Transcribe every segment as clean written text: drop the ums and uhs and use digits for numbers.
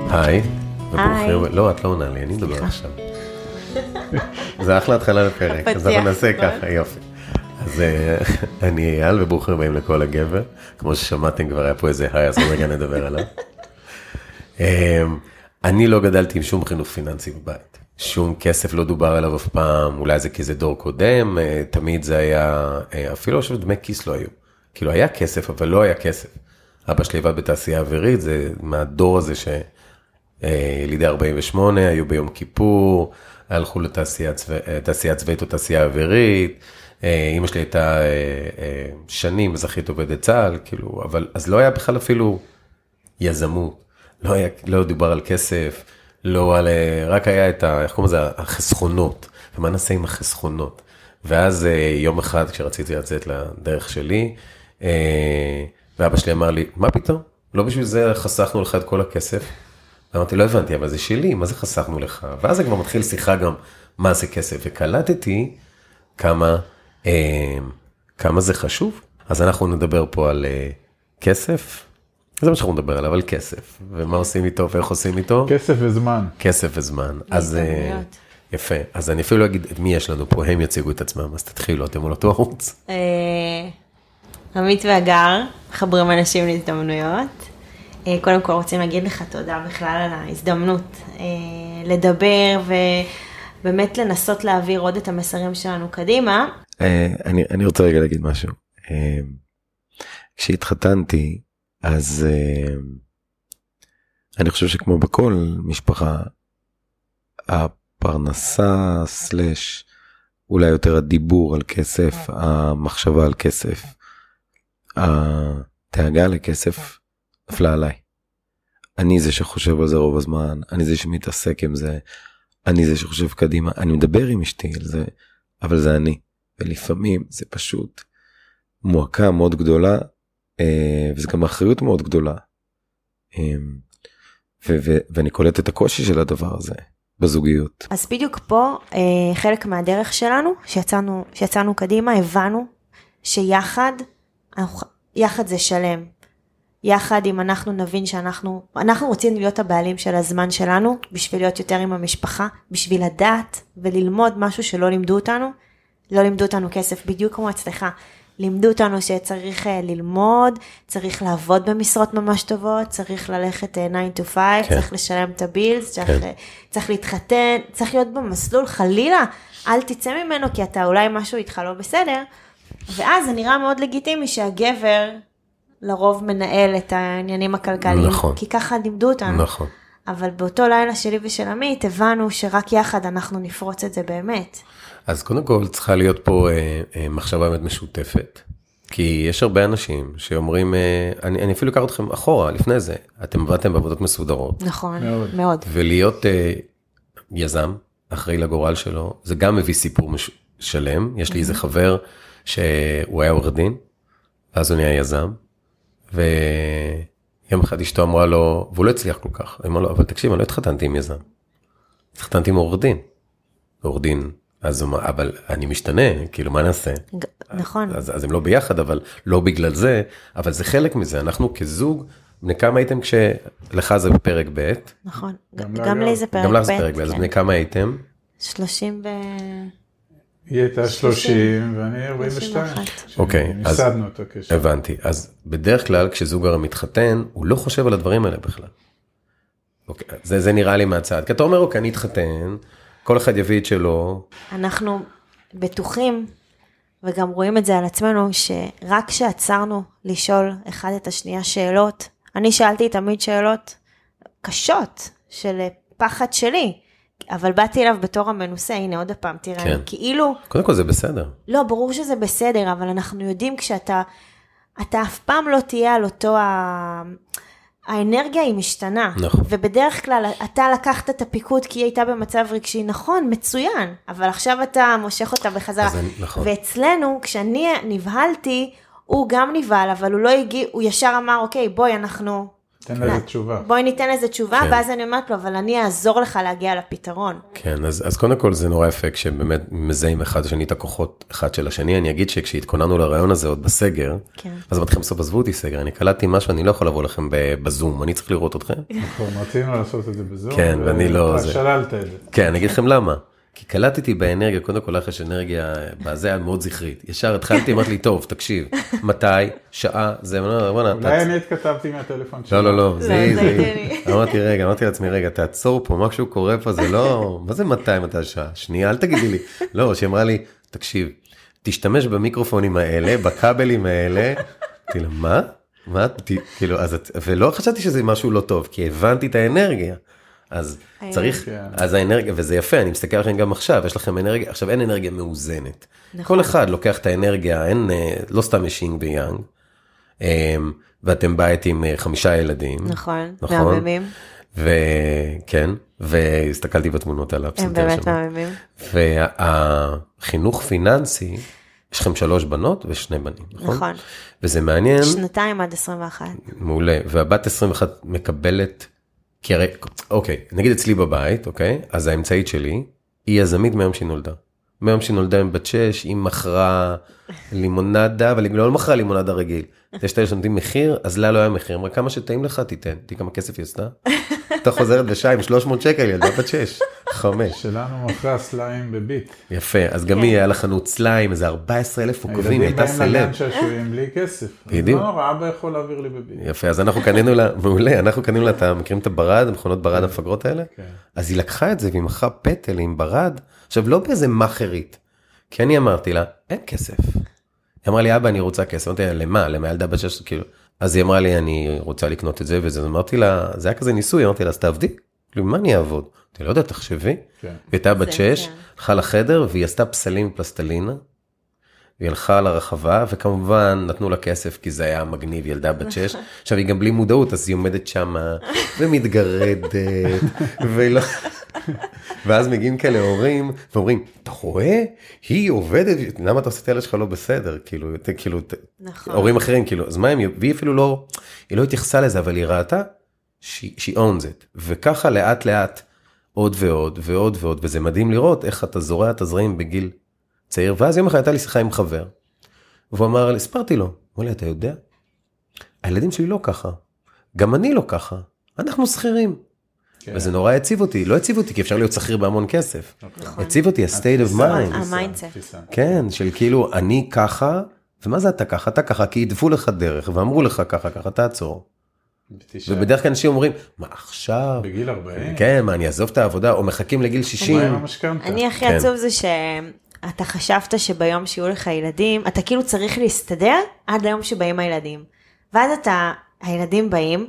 היי, וברוכים, לא, את לא עונה לי, אני מדבר עכשיו. זה אחלה התחלה לפרק, אז אנחנו נעשה ככה, יופי. אז אני אייל, וברוכים הבאים לכל הגבר. כמו ששמעתם, כבר היה פה איזה היי, אז רגע נדבר עליו. אני לא גדלתי עם שום חינוך פיננסי בבית. שום כסף לא דובר עליו אף פעם, אולי זה כי זה דור קודם, תמיד זה היה, אפילו עכשיו דמי כיס לא היו. כאילו היה כסף, אבל לא היה כסף. אבא שלי עבד בתעשייה אווירית, זה מהדור הזה לידי 48, היו ביום כיפור, הלכו לתעשייה צבאית או תעשייה אווירית, אמא שלי הייתה שנים אזרחית עובדת צה"ל, כאילו, אבל אז לא היה בכלל אפילו יזמות, לא דובר על כסף, לא על, רק היה את איך קוראים לזה, החסכונות, ומה נעשה עם החסכונות, ואז יום אחד כשרציתי לצאת לדרך שלי, ואבא שלי אמר לי, מה פתאום? לא בשביל זה חסכנו לך את כל הכסף. אמרתי, לא הבנתי, אבל זה שלי, מה זה חסכנו לך? ואז זה כבר מתחיל שיחה גם, מה זה כסף? וקלטתי כמה זה חשוב. אז אנחנו נדבר פה על כסף, זה מה שאנחנו נדבר עליו, על כסף. ומה עושים איתו ואיך עושים איתו? כסף וזמן. כסף וזמן. אז יפה. אז אני אפילו לא אגיד את מי יש לנו פה, הם יציגו את עצמם, אז תתחילו, אתם על אותו ערוץ. עמית והגר, מחברים אנשים להזדמנויות. קודם כל רוצים להגיד לך תודה בכלל על ההזדמנות לדבר ובאמת לנסות להעביר עוד את המסרים שלנו קדימה. אני רוצה רגע להגיד משהו. כשהתחתנתי, אז אני חושב שכמו בכל משפחה, הפרנסה סלש, אולי יותר הדיבור על כסף, המחשבה על כסף, הדאגה לכסף, נפלה עליי. אני זה שחושב על זה רוב הזמן, אני זה שמתעסק עם זה, אני זה שחושב קדימה, אני מדבר עם אשתי על זה, אבל זה אני. ולפעמים זה פשוט מועקה מאוד גדולה, וזה גם אחריות מאוד גדולה. ואני קולט את הקושי של הדבר הזה בזוגיות. אז בדיוק פה, חלק מהדרך שלנו, שיצאנו קדימה, הבנו שיחד זה שלם. יחד אם אנחנו נבין שאנחנו רוצים להיות הבעלים של הזמן שלנו, בשביל להיות יותר עם המשפחה, בשביל לדעת וללמוד משהו שלא לימדו אותנו, לא לימדו אותנו כסף בדיוק כמו אצלך, לימדו אותנו שצריך ללמוד, צריך לעבוד במשרות ממש טובות, צריך ללכת 9 to 5, כן. צריך לשלם את הבילס, כן. צריך להתחתן, צריך להיות במסלול, חלילה, אל תצא ממנו כי אתה אולי משהו איתך לא בסדר, ואז זה נראה מאוד לגיטימי שהגבר לרוב מנהל את העניינים הכלכליים, נכון. כי ככה לימדו אותנו. נכון. אבל באותו לילה שלי ושל עמית, הבנו שרק יחד אנחנו נפרוץ את זה באמת. אז קודם כל צריכה להיות פה מחשבה באמת משותפת, כי יש הרבה אנשים שאומרים, אני אפילו אקח אתכם אחורה, לפני זה, אתם עבדתם בעבודות מסודרות. נכון, מאוד. מאוד. ולהיות יזם, אחראי לגורל שלו, זה גם מביא סיפור שלם. יש לי איזה חבר שהוא היה עורך דין, ואז הוא נהיה יזם, ויום אחד אשתו אמרה לו, והוא לא הצליח כל כך, אמרה לו, אבל תקשיב, אני לא התחתנתי עם יזם, התחתנתי עם עורך דין. עורך דין, אז אבל אני משתנה, כאילו מה נעשה? נכון. אז הם לא ביחד, אבל לא בגלל זה, אבל זה חלק מזה, אנחנו כזוג, בני כמה הייתם כשלך זה בפרק ב'? נכון, גם לי זה פרק ב'. גם לך זה פרק ב', אז בני כמה הייתם? 30 היא הייתה 30 ואני 42. אוקיי, אז ניסדנו אותו קשר. הבנתי. אז בדרך כלל כשזוג הרי מתחתן, הוא לא חושב על הדברים האלה בכלל. אוקיי, זה נראה לי מהצד. כי אתה אומר, אוקיי, אני אתחתן, כל אחד יביא את שלו. אנחנו בטוחים, וגם רואים את זה על עצמנו, שרק כשעצרנו לשאול אחד את השנייה שאלות, אני שאלתי תמיד שאלות קשות של פחד שלי, אבל באתי אליו בתור המנוסה, הנה עוד הפעם, תראה, כן. כאילו... קודם כל זה בסדר. לא, ברור שזה בסדר, אבל אנחנו יודעים כשאתה אף פעם לא תהיה על אותו האנרגיה היא משתנה. נכון. ובדרך כלל אתה לקחת את הפיקוד כי היא הייתה במצב רגשי, נכון, מצוין, אבל עכשיו אתה מושך אותה בחזרה. נכון. ואצלנו, כשאני נבהלתי, הוא גם נבהל, אבל הוא לא הגיע, הוא ישר אמר, אוקיי, בואי, אנחנו תן לזה תשובה. בואי ניתן לזה תשובה, כן. ואז אני אומרת לו, אבל אני אעזור לך להגיע לפתרון. כן, אז קודם כל זה נורא יפה, כשבאמת מזהים אחד השני את הכוחות אחד של השני. אני אגיד שכשהתכוננו לרעיון הזה עוד בסגר, כן. אז אמרתכם בסוף עזבו אותי סגר, אני קלטתי משהו, אני לא יכול לבוא לכם בזום, אני צריך לראות אתכם. נכון, רצינו לעשות את זה בזום. כן, ואני לא... שללת את זה. כן, אני אגיד לכם למה. כי קלטתי באנרגיה, קודם כל לך יש אנרגיה, בזה היה מאוד זכרית. ישר התחלתי, אמרתי לי, טוב, תקשיב, מתי, שעה, זה, אולי אני התכתבתי מהטלפון שלי. לא, זה זה אמרתי לעצמי, רגע, תעצור פה, משהו קורה פה, זה לא, מה זה מתי שעה? שנייה, אל תגידי לי. לא, שאמרה לי, תקשיב, תשתמש במיקרופונים האלה, בכבלים האלה, אמרתי לה, מה? כאילו, ולא חשבתי שזה משהו לא טוב, כי הבנתי את האנרגיה. אז צריך, אז האנרגיה, וזה יפה, אני מסתכל לכם גם עכשיו, יש לכם אנרגיה, עכשיו אין אנרגיה מאוזנת. כל אחד לוקח את האנרגיה, אין, לא סתם יש יינג ויאנג, ואתם בית עם 5 ילדים. נכון, מהממים. וכן, והסתכלתי בתמונות על הפסנתר הם באמת מהממים. והחינוך פיננסי, יש לכם 3 בנות ו2 בנים, נכון? נכון. וזה מעניין. 2 עד 21. מעולה, והבת 21 מקבלת, כי הרי, אוקיי, נגיד אצלי בבית, אוקיי, אז האמצעית שלי, היא יזמית מהיום שהיא נולדה. מהיום שהיא נולדה עם בת 6, היא מכרה לימונדה, אבל היא לא מכרה לימונדה רגיל. יש את אלה שנותנים מחיר, אז לה לא היה מחיר, אמרה כמה שטעים לך תיתן, תראי כמה כסף היא עשתה. אתה חוזרת בשעה עם 300 שקל, ילדה בת 6, 5. שלנו מכרה סליים בביט. יפה, אז גם היא היה לה חנות סליים, איזה 14,000 עוקבים, הייתה סלב. הילדים באים לגן שעשועים בלי כסף. בדיוק. לא נורא, אבא יכול להעביר לי בביט. יפה, אז אנחנו קנינו לה, מעולה, אנחנו קנינו לה, אתה מכירים את הברד, המכונות ברד המפגרות האלה? אז היא לקחה את זה והיא מכרה פטל עם ברד, עכשיו לא באיזה מחרית, כי אני אמרתי לה, אין כסף. היא אמרה לי, אבא, אני רוצה כסף. אמרתי לה, למה? למה ילדה בת 6? כאילו, אז היא אמרה לי, אני רוצה לקנות את זה וזה. אמרתי לה, זה היה כזה ניסוי, אמרתי לה, אז תעבדי. כאילו, מה אני אעבוד? אני לא יודע, תחשבי. היא הייתה בת 6, הלכה לחדר והיא עשתה פסלים מפלסטלינה. והיא הלכה לרחבה, וכמובן נתנו לה כסף, כי זה היה מגניב, ילדה בת 6. עכשיו היא גם בלי מודעות, אז היא עומדת שם ומתגרדת, ולא... ואז מגיעים כאלה הורים, ואומרים, אתה רואה? היא עובדת, למה אתה עושה את הילד שלך לא בסדר? כאילו, הורים אחרים, כאילו, אז מה הם, והיא אפילו לא, היא לא התייחסה לזה, אבל היא ראתה, she owns it. וככה לאט לאט, עוד ועוד, ועוד ועוד, וזה מדהים לראות איך אתה זורע את הזרעים בגיל צעיר, ואז יום אחד הייתה לי שיחה עם חבר, והוא אמר לי, ספרתי לו, אמר לי, אתה יודע? הילדים שלי לא ככה, גם אני לא ככה, אנחנו שכירים. וזה נורא הציב אותי, לא הציב אותי, כי אפשר להיות שכיר בהמון כסף. הציב אותי, ה-state of mind. המיינדסט. כן, של כאילו, אני ככה, ומה זה אתה ככה? אתה ככה, כי ידפו לך דרך, ואמרו לך ככה, ככה, תעצור. ובדרך כלל אנשים אומרים, מה עכשיו? בגיל 40? כן, מה, אני אעזוב את העבודה, או מחכים לגיל 60. אני הכי עצוב זה שאתה חשבת שביום שיהיו לך ילדים, אתה כאילו צריך להסתדר עד היום שבאים הילדים. ואז הילדים באים,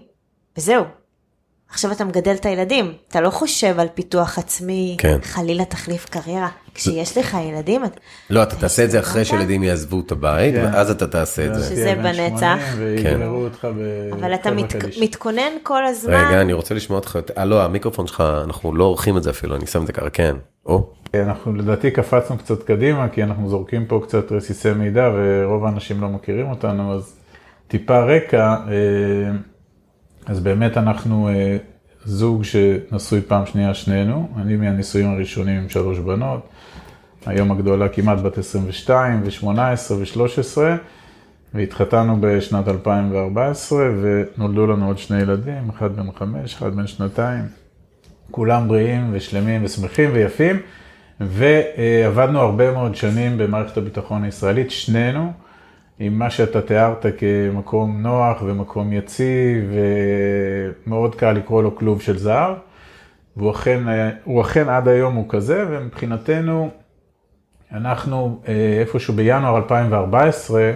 וזהו. עכשיו אתה מגדל את הילדים, אתה לא חושב על פיתוח עצמי, חלילה תחליף קריירה, כשיש לך ילדים... לא, אתה תעשה את זה אחרי שילדים יעזבו את הבית, ואז אתה תעשה את זה. שזה בנצח. ויגררו אותך אבל אתה מתכונן כל הזמן. רגע, אני רוצה לשמוע אותך, לא, המיקרופון שלך, אנחנו לא עורכים את זה אפילו, אני שם את זה ככה, כן. אנחנו לדעתי קפצנו קצת קדימה, כי אנחנו זורקים פה קצת רסיסי מידע, ורוב האנשים לא מכירים אותנו, אז טיפה רקע, אז באמת אנחנו זוג שנשוי פעם שנייה שנינו, אני מהנישואים הראשונים עם 3 בנות, היום הגדולה כמעט בת 22 ו-18 ו-13, והתחתנו בשנת 2014, ונולדו לנו עוד 2 ילדים, אחד בן 5, אחד בן 2, כולם בריאים ושלמים ושמחים ויפים, ועבדנו הרבה מאוד שנים במערכת הביטחון הישראלית, שנינו, עם מה שאתה תיארת כמקום נוח ומקום יציב, ומאוד קל לקרוא לו כלוב של זהב, והוא אכן עד היום הוא כזה, ומבחינתנו אנחנו איפשהו בינואר 2014,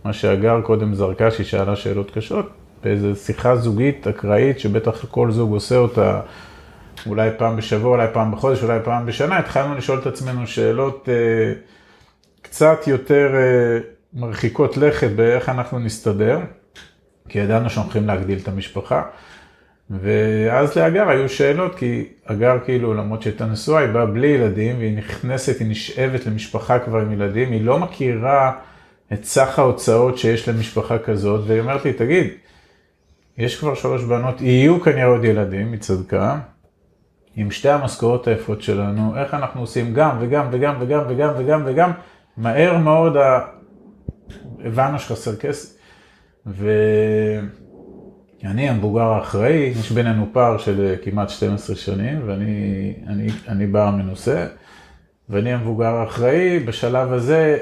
מה שאגר קודם זרקה שהיא שאלה שאלות קשות, באיזו שיחה זוגית אקראית שבטח כל זוג עושה אותה, אולי פעם בשבוע, אולי פעם בחודש, אולי פעם בשנה, התחלנו לשאול את עצמנו שאלות קצת יותר מרחיקות לכת באיך אנחנו נסתדר, כי ידענו שאנחנו הולכים להגדיל את המשפחה, ואז לאגר היו שאלות, כי אגר כאילו, למרות שהייתה נשואה, היא באה בלי ילדים, והיא נכנסת, היא נשאבת למשפחה כבר עם ילדים, היא לא מכירה את סך ההוצאות שיש למשפחה כזאת, והיא אומרת לי, תגיד, יש כבר 3 בנות, יהיו כנראה עוד ילדים מצדקה, עם 2 המשכורות היפות שלנו, איך אנחנו עושים גם וגם וגם וגם וגם וגם וגם, מהר מאוד הבנו שחסר כסף, ואני המבוגר האחראי, יש בינינו פער של כמעט 12 שנים, ואני בא המנוסה, ואני המבוגר האחראי, בשלב הזה,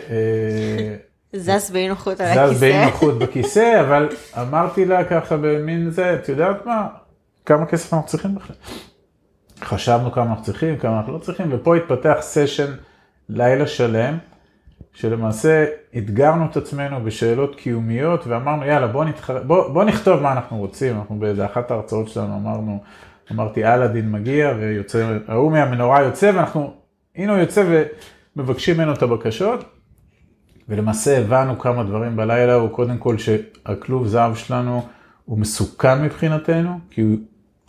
זז באי נוחות על הכיסא. זז באי נוחות בכיסא, אבל אמרתי לה ככה במין זה, את יודעת מה, כמה כסף אנחנו צריכים בכלל? חשבנו כמה אנחנו צריכים, כמה אנחנו לא צריכים, ופה התפתח סשן לילה שלם, שלמעשה אתגרנו את עצמנו בשאלות קיומיות, ואמרנו יאללה בוא נכתוב מה אנחנו רוצים, אנחנו באחת ההרצאות שלנו אמרתי אלאדין מגיע ויוצא, ההוא מהמנורה יוצא, ואנחנו, הנה הוא יוצא ומבקשים ממנו את הבקשות, ולמעשה הבנו כמה דברים בלילה, הוא קודם כל שהכלוב זהב שלנו הוא מסוכן מבחינתנו, כי הוא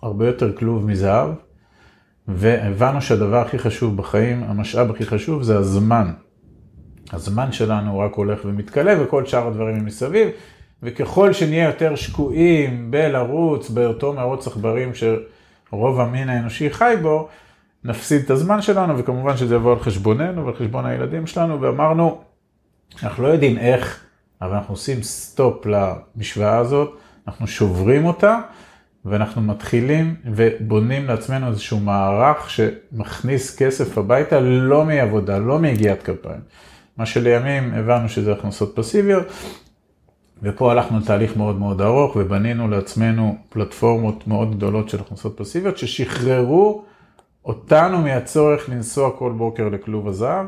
הרבה יותר כלוב מזהב, והבנו שהדבר הכי חשוב בחיים, המשאב הכי חשוב זה הזמן. הזמן שלנו רק הולך ומתקלה, וכל שאר הדברים הם מסביב, וככל שנהיה יותר שקועים בלרוץ, באותו מרוץ עכברים שרוב המין האנושי חי בו, נפסיד את הזמן שלנו, וכמובן שזה יבוא על חשבוננו ועל חשבון הילדים שלנו, ואמרנו, אנחנו לא יודעים איך, אבל אנחנו עושים סטופ למשוואה הזאת, אנחנו שוברים אותה, ואנחנו מתחילים ובונים לעצמנו איזשהו מערך שמכניס כסף הביתה, לא מעבודה, לא מהגיעת כפיים. מה שלימים הבנו שזה הכנסות פסיביות, ופה הלכנו לתהליך מאוד מאוד ארוך, ובנינו לעצמנו פלטפורמות מאוד גדולות של הכנסות פסיביות, ששחררו אותנו מהצורך לנסוע כל בוקר לכלוב הזהב.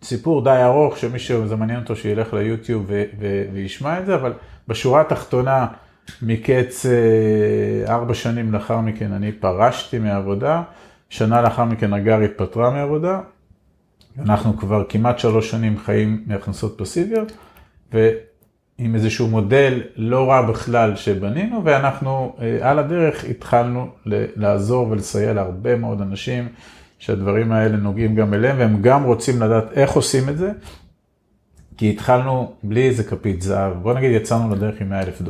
סיפור די ארוך, שמי שזה מעניין אותו שילך ליוטיוב וישמע את זה, אבל בשורה התחתונה, מקץ 4 שנים לאחר מכן אני פרשתי מהעבודה, שנה לאחר מכן הגר התפטרה מהעבודה, אנחנו כבר כמעט 3 שנים חיים מהכנסות פסיביות, ועם איזשהו מודל לא רע בכלל שבנינו, ואנחנו על הדרך התחלנו לעזור ולסייע להרבה מאוד אנשים, שהדברים האלה נוגעים גם אליהם, והם גם רוצים לדעת איך עושים את זה, כי התחלנו בלי איזה כפית זהב, בוא נגיד יצאנו לדרך עם $100,000,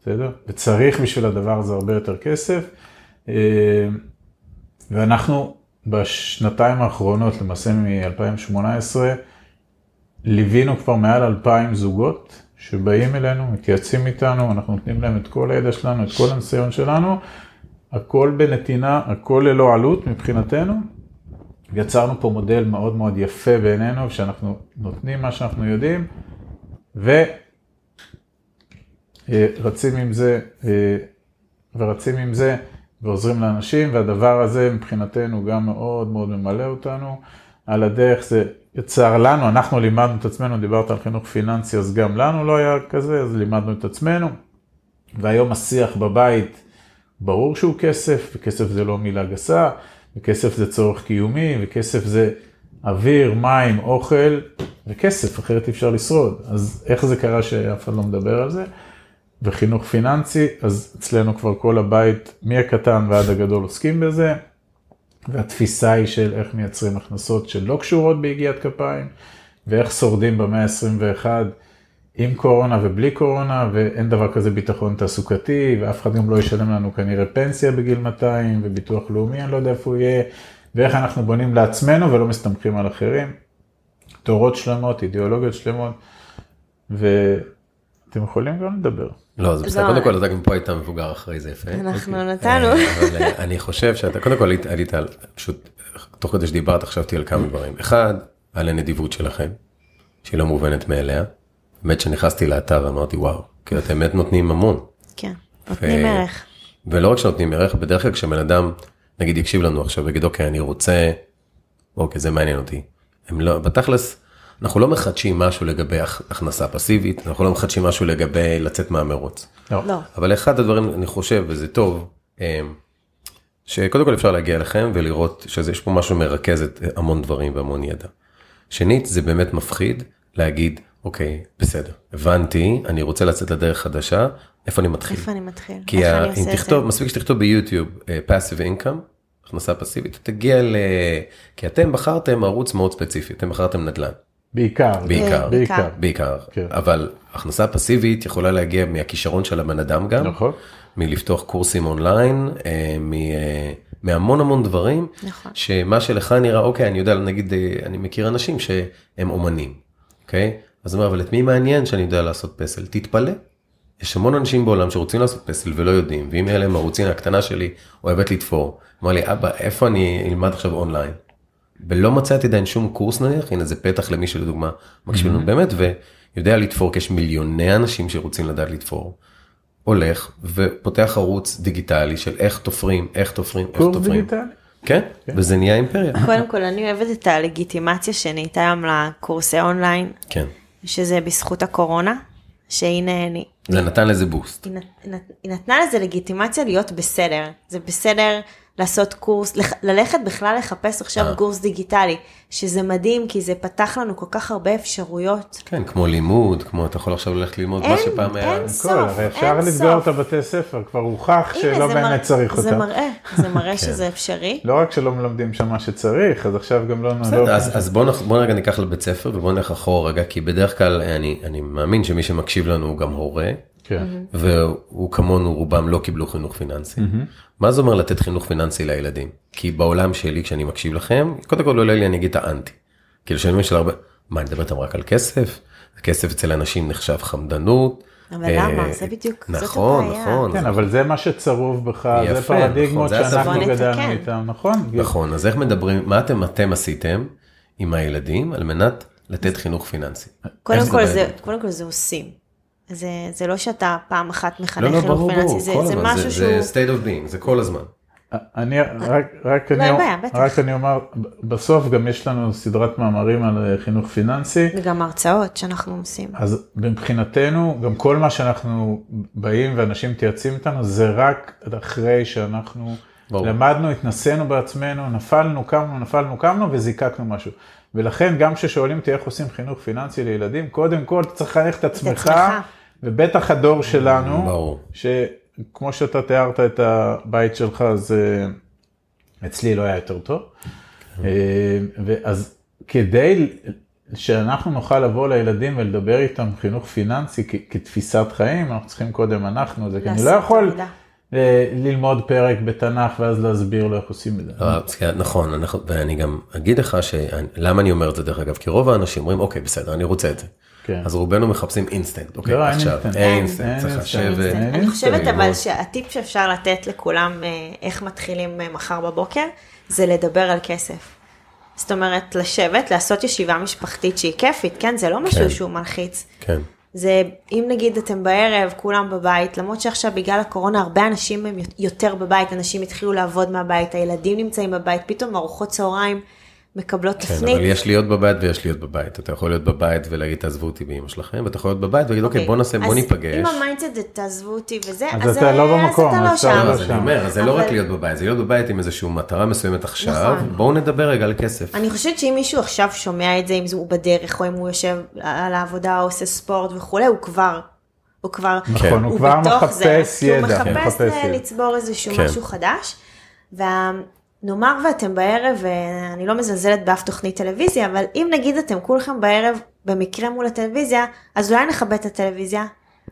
בסדר? וצריך בשביל הדבר הזה הרבה יותר כסף, ואנחנו בשנתיים האחרונות, למעשה מ-2018, ליווינו כבר מעל 2,000 זוגות שבאים אלינו, מתייעצים איתנו, אנחנו נותנים להם את כל הידע שלנו, את כל הניסיון שלנו, הכל בנתינה, הכל ללא עלות מבחינתנו. יצרנו פה מודל מאוד מאוד יפה בעינינו, שאנחנו נותנים מה שאנחנו יודעים, ורצים עם זה, ועוזרים לאנשים, והדבר הזה מבחינתנו גם מאוד מאוד ממלא אותנו. על הדרך זה יצר לנו, אנחנו לימדנו את עצמנו, דיברת על חינוך פיננסי, אז גם לנו לא היה כזה, אז לימדנו את עצמנו. והיום השיח בבית, ברור שהוא כסף, וכסף זה לא מילה גסה, וכסף זה צורך קיומי, וכסף זה אוויר, מים, אוכל, וכסף, אחרת אפשר לשרוד. אז איך זה קרה שאף אחד לא מדבר על זה? וחינוך פיננסי, אז אצלנו כבר כל הבית, מהקטן ועד הגדול עוסקים בזה, והתפיסה היא של איך מייצרים הכנסות שלא קשורות בהגיעת כפיים, ואיך שורדים במאה ה-21 עם קורונה ובלי קורונה, ואין דבר כזה ביטחון תעסוקתי, ואף אחד גם לא ישלם לנו כנראה פנסיה בגיל 200, וביטוח לאומי, אני לא יודע איפה הוא יהיה, ואיך אנחנו בונים לעצמנו ולא מסתמכים על אחרים, תורות שלמות, אידיאולוגיות שלמות, ואתם יכולים גם לדבר. לא, זה בסדר, קודם כל אתה גם פה היית מבוגר אחרי זה יפה. אנחנו נתנו. אבל אני חושב שאתה, קודם כל עלית על, פשוט, תוך כדי שדיברת, חשבתי על כמה דברים. אחד, על הנדיבות שלכם, שהיא לא מובנת מאליה. באמת שנכנסתי לאתר ואמרתי, וואו, כי אתם באמת נותנים המון. כן, נותנים ערך. ולא רק שנותנים ערך, בדרך כלל כשבן אדם, נגיד, יקשיב לנו עכשיו, ויגיד, אוקיי, אני רוצה, אוקיי, זה מעניין אותי. הם לא, בתכלס, אנחנו לא מחדשים משהו לגבי הכנסה פסיבית, אנחנו לא מחדשים משהו לגבי לצאת מהמרוץ. לא. אבל אחד הדברים, אני חושב, וזה טוב, שקודם כל אפשר להגיע אליכם ולראות שיש פה משהו מרכז את המון דברים והמון ידע. שנית, זה באמת מפחיד להגיד, אוקיי, בסדר, הבנתי, אני רוצה לצאת לדרך חדשה, איפה אני מתחיל? איפה אני מתחיל? כי אם תכתוב, מספיק שתכתוב ביוטיוב, passive income, הכנסה פסיבית, תגיע כי אתם בחרתם ערוץ מאוד ספציפי, אתם בחרתם נדל"ן. בעיקר. אבל הכנסה פסיבית יכולה להגיע מהכישרון של הבן אדם גם, נכון. מלפתוח קורסים אונליין, מהמון דברים, שמה שלך נראה, אוקיי, אני יודע, נגיד, אני מכיר אנשים שהם אומנים, אוקיי? אז אומר, אבל את מי מעניין שאני יודע לעשות פסל? תתפלא. יש המון אנשים בעולם שרוצים לעשות פסל ולא יודעים, ואם אלה הם ערוצים, הקטנה שלי אוהבת לתפור. אמר לי, אבא, איפה אני אלמד עכשיו אונליין? ולא מצאתי עדיין שום קורס נניח, הנה זה פתח למישהו לדוגמה, מקשיב לנו באמת, ויודע לתפור, כי יש מיליוני אנשים שרוצים לדעת לתפור. הולך ופותח ערוץ דיגיטלי של איך תופרים. קורס דיגיטלי? כן, וזה נהיה אימפריה. קודם כל, אני אוהבת את הלגיטימציה שנהייתה היום לקורסי אונליין, כן. שזה בזכות הקורונה, שהנה, זה נתן לזה בוסט. היא נתנה לזה לגיטימציה להיות בסדר. זה בסדר לעשות קורס, ללכת בכלל לחפש עכשיו קורס דיגיטלי, שזה מדהים, כי זה פתח לנו כל כך הרבה אפשרויות. כן, כמו לימוד, כמו אתה יכול עכשיו ללכת ללמוד מה שפעם היה. אין סוף. אפשר לסגור את הבתי ספר, כבר הוכח שלא באמת צריך אותה. זה מראה שזה אפשרי. לא רק שלא מלמדים שם מה שצריך, אז עכשיו גם לא... אז בוא רגע ניקח לבית ספר, ובוא נלך אחורה רגע, כי בדרך כלל אני מאמין שמי שמקשיב לנו הוא גם הורה, והוא כמונו רובם לא קיבלו חינוך פיננסי. מה זה אומר לתת חינוך פיננסי לילדים? כי בעולם שלי, כשאני מקשיב לכם, קודם כל לא עולה לי, אני אגיד את האנטי. כאילו שאני של הרבה, מה, אני מדבר איתם רק על כסף? כסף אצל אנשים נחשב חמדנות. אבל למה? זה בדיוק, זאת הבעיה. נכון. כן, אבל זה מה שצרוב בך, זה פרדיגמות שאנחנו גדלנו איתם, נכון? נכון, אז איך מדברים, מה אתם עשיתם עם הילדים על מנת לתת חינוך פיננסי? קודם כל זה עושים. זה לא שאתה פעם אחת מחנך חינוך פיננסי, זה משהו שהוא... זה state of being, זה כל הזמן. רק אני אומר, בסוף גם יש לנו סדרת מאמרים על חינוך פיננסי. וגם הרצאות שאנחנו עושים. אז מבחינתנו, גם כל מה שאנחנו באים ואנשים תייצים איתנו, זה רק אחרי שאנחנו למדנו, התנסינו בעצמנו, נפלנו, קמנו וזיקקנו משהו. ולכן גם כששואלים אותי איך עושים חינוך פיננסי לילדים, קודם כל אתה צריך לחנך את עצמך, ובטח הדור שלנו, שכמו שאתה תיארת את הבית שלך, אז אצלי לא היה יותר טוב. אז כדי שאנחנו נוכל לבוא לילדים ולדבר איתם חינוך פיננסי כתפיסת חיים, אנחנו צריכים קודם כי אני לא יכול ללמוד פרק בתנ"ך ואז להסביר לו איך עושים את זה. נכון, ואני גם אגיד לך למה אני אומר את זה דרך אגב, כי רוב האנשים אומרים, אוקיי, בסדר, אני רוצה את זה. אז רובנו מחפשים אינסטנט, אוקיי, עכשיו, אינסטנט, צריך לשבת. אני חושבת אבל שהטיפ שאפשר לתת לכולם איך מתחילים מחר בבוקר, זה לדבר על כסף. זאת אומרת, לשבת, לעשות ישיבה משפחתית שהיא כיפית, כן? זה לא משהו שהוא מלחיץ. כן. זה, אם נגיד אתם בערב, כולם בבית, למרות שעכשיו בגלל הקורונה, הרבה אנשים הם יותר בבית, אנשים התחילו לעבוד מהבית, הילדים נמצאים בבית, פתאום ארוחות צהריים מקבלות תפנית. כן, אבל יש להיות בבית ויש להיות בבית. אתה יכול להיות בבית ולהגיד, תעזבו אותי באמא שלכם, ואתה יכול להיות בבית ולהגיד, אוקיי, בוא ניפגש. אם המיינדסט זה תעזבו אותי וזה, אז אתה לא במקום. אז אתה לא שם. אני אומר, זה לא רק להיות בבית, זה להיות בבית עם איזושהי מטרה מסוימת עכשיו, בואו נדבר רגע על כסף. אני חושבת שאם מישהו עכשיו שומע את זה, אם הוא בדרך, או אם הוא יושב על העבודה, או עושה ספורט וכו', הוא כבר נכון, הוא כבר מחפש ידע. הוא מחפש לצבור איזשהו משהו חדש, נאמר ואתם בערב, ואני לא מזלזלת באף תוכנית טלוויזיה, אבל אם נגיד אתם כולכם בערב במקרה מול הטלוויזיה, אז אולי נכבד את הטלוויזיה,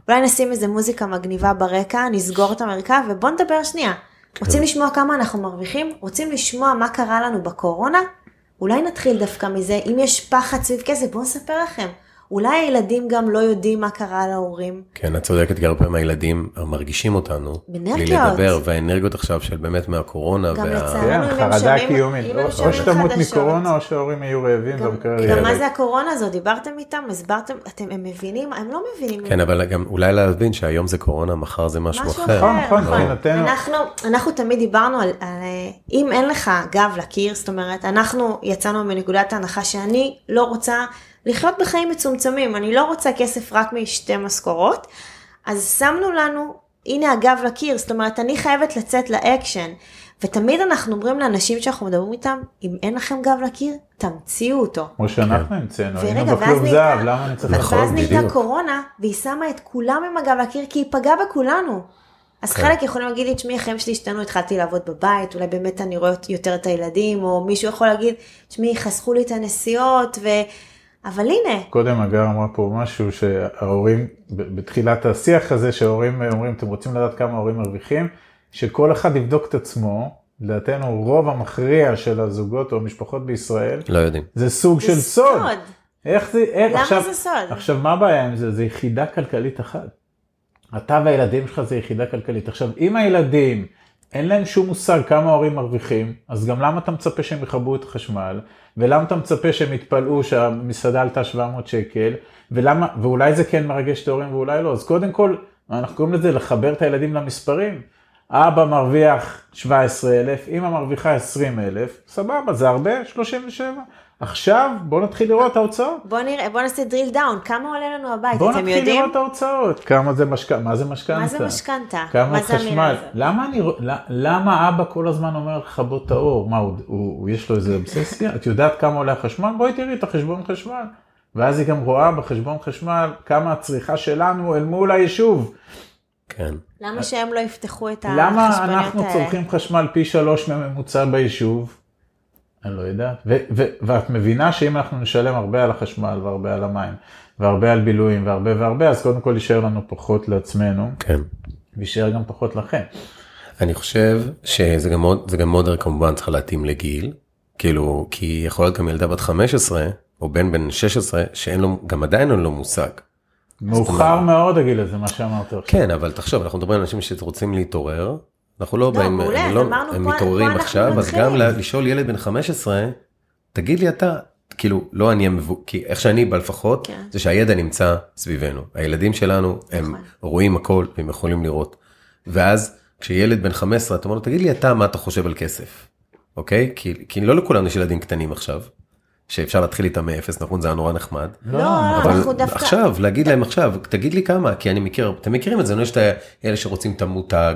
אולי נשים איזה מוזיקה מגניבה ברקע, נסגור את המרכב, ובוא נדבר שנייה. רוצים לשמוע כמה אנחנו מרוויחים? רוצים לשמוע מה קרה לנו בקורונה? אולי נתחיל דווקא מזה, אם יש פחד סביב כסף, בואו נספר לכם. אולי הילדים גם לא יודעים מה קרה להורים. כן, את צודקת, כי הרבה פעמים הילדים מרגישים אותנו. בלי לדבר, והאנרגיות עכשיו של באמת מהקורונה. גם לצערנו, חרדה קיומית. או שתמות מקורונה, או שההורים יהיו רעבים. גם מה זה הקורונה הזו? דיברתם איתם, הסברתם, הם מבינים? הם לא מבינים. כן, אבל גם אולי להבין שהיום זה קורונה, מחר זה משהו אחר. נכון. אנחנו תמיד דיברנו על, אם אין לך גב לקיר, זאת אומרת, אנחנו יצאנו מנקודת ההנחה שאני לא רוצה לחיות בחיים מצומצמים, אני לא רוצה כסף רק משתי משכורות, אז שמנו לנו, הנה הגב לקיר, זאת אומרת, אני חייבת לצאת לאקשן, ותמיד אנחנו אומרים לאנשים שאנחנו מדברים איתם, אם אין לכם גב לקיר, תמציאו אותו. כמו שאנחנו המצאנו, היינו בכלוב זהב, למה אני צריך? ואז נהייתה קורונה, והיא שמה את כולם עם הגב לקיר, כי היא פגעה בכולנו. אז חלק יכולים להגיד לי, תשמעי, החיים שלי השתנו, התחלתי לעבוד בבית, אולי באמת אני רואה יותר את הילדים, או מישהו יכול להגיד, תשמעי, חסכו לי את הנסיעות, אבל הנה. קודם אגר אמרה פה משהו שההורים, בתחילת השיח הזה, שההורים אומרים, אתם רוצים לדעת כמה ההורים מרוויחים, שכל אחד יבדוק את עצמו, לדעתנו רוב המכריע של הזוגות או המשפחות בישראל, לא יודעים. זה סוג של סוד. איך זה, למה עכשיו, זה סוד? עכשיו, מה הבעיה עם זה? זה יחידה כלכלית אחת. אתה והילדים שלך זה יחידה כלכלית. עכשיו, אם הילדים, אין להם שום מושג כמה ההורים מרוויחים, אז גם למה אתה מצפה שהם יחברו את החשמל, ולמה אתה מצפה שהם יתפלאו שהמסעדה עלתה 700 שקל, ואולי זה כן מרגש את ההורים ואולי לא. אז קודם כל, אנחנו קוראים לזה לחבר את הילדים למספרים. אבא מרוויח 17,000, אמא מרוויחה 20,000, סבבה, זה הרבה, 37. עכשיו, בוא נתחיל לראות את ההוצאות. בוא נעשה drill down, כמה עולה לנו הבית, בוא אתם נתחיל יודעים? לראות את ההוצאות. כמה זה משכנתה? מה זה משכנתה? מה זה משכנתה? כמה חשמל? למה אבא כל הזמן אומר לכבות את האור? מה, יש לו איזה אובססיה? את יודעת כמה עולה החשמל? בואי תראי את החשבון חשמל. ואז היא גם רואה בחשבון חשמל כמה הצריכה שלנו אל מול היישוב. כן. למה שהם לא יפתחו את החשבוניות האלה? למה אנחנו צורכים חשמל פי 3 מממוצע ביישוב? אני לא יודעת. ואת מבינה שאם אנחנו נשלם הרבה על החשמל והרבה על המים, והרבה על בילויים והרבה, אז קודם כל יישאר לנו פחות לעצמנו. כן. ויישאר גם פחות לכם. אני חושב שזה גם מאוד כמובן צריך להתאים לגיל, כאילו, כי יכול להיות גם ילדה בת 15, או בן 16, שאין לו, גם עדיין אין לו מושג. מאוחר מאוד הגיל הזה, מה שאמרת עכשיו. כן, אבל תחשוב, אנחנו מדברים על אנשים שרוצים להתעורר, אנחנו לא באים, הם מתעוררים עכשיו, אז גם לשאול ילד בן 15, תגיד לי אתה, כאילו, לא אני כי איך שאני בא לפחות, זה שהידע נמצא סביבנו. הילדים שלנו, הם רואים הכל, והם יכולים לראות. ואז, כשילד בן 15, אתה אומר לו, תגיד לי אתה, מה אתה חושב על כסף? אוקיי? כי לא לכולנו יש ילדים קטנים עכשיו, שאפשר להתחיל איתם מאפס, נכון? זה היה נורא נחמד. לא, אנחנו דווקא... עכשיו, להגיד להם עכשיו, תגיד לי כמה, כי אני מכיר, אתם מכירים את זה, יש את אלה שרוצים את המותג,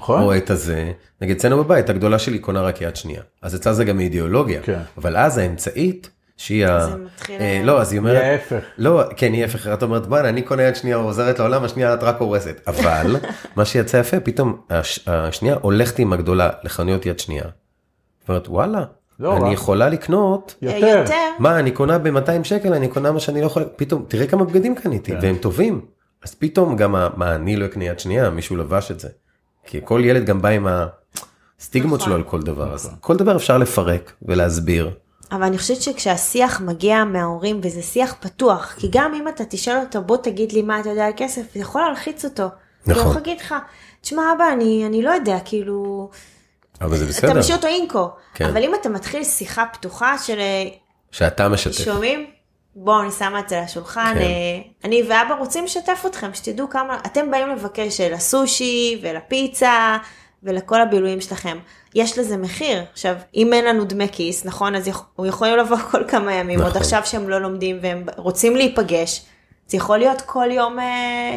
או את הזה, נגיד, אצלנו בבית, הגדולה שלי קונה רק יד שנייה, אז אצלה זה גם אידיאולוגיה, אבל אז האמצעית, שהיא לא, אז היא אומרת, היא ההפך. לא, כן, היא ההפך, את אומרת, בוא'נה, אני קונה יד שנייה, עוזרת לעולם, השנייה את רק הורסת, אבל, מה שיצא יפה, פתאום, השנייה הולכת עם הגדולה לחנויות יד שנייה, אומרת, וואלה, אני יכולה לקנות יותר. מה, אני קונה ב-200 שקל, אני קונה מה שאני לא יכול, פתאום, תראה כמה בגדים קניתי, והם טובים. אז פתאום גם, מה, אני לא אקנה יד שנייה, מישהו לבש את זה. כי כל ילד גם בא עם הסטיגמות שלו על כל דבר. אז כל דבר אפשר לפרק ולהסביר. אבל אני חושבת שכשהשיח מגיע מההורים, וזה שיח פתוח, כי גם אם אתה תשאל אותו, בוא תגיד לי מה אתה יודע על כסף, זה יכול להלחיץ אותו. נכון. הוא יכול להגיד לך, תשמע אבא, אני לא יודע, כאילו... אבל זה בסדר. אתה משאיר אותו אינקו. כן. אבל אם אתה מתחיל שיחה פתוחה של... שאתה משתף. שומעים? בואו, אני שמה את זה לשולחן. כן. אני ואבא רוצים לשתף אתכם, שתדעו כמה... אתם באים לבקש לסושי ולפיצה ולכל הבילויים שלכם. יש לזה מחיר. עכשיו, אם אין לנו דמי כיס, נכון? אז הוא יכול לבוא כל כמה ימים. נכון. עוד עכשיו שהם לא לומדים והם רוצים להיפגש. זה יכול להיות כל יום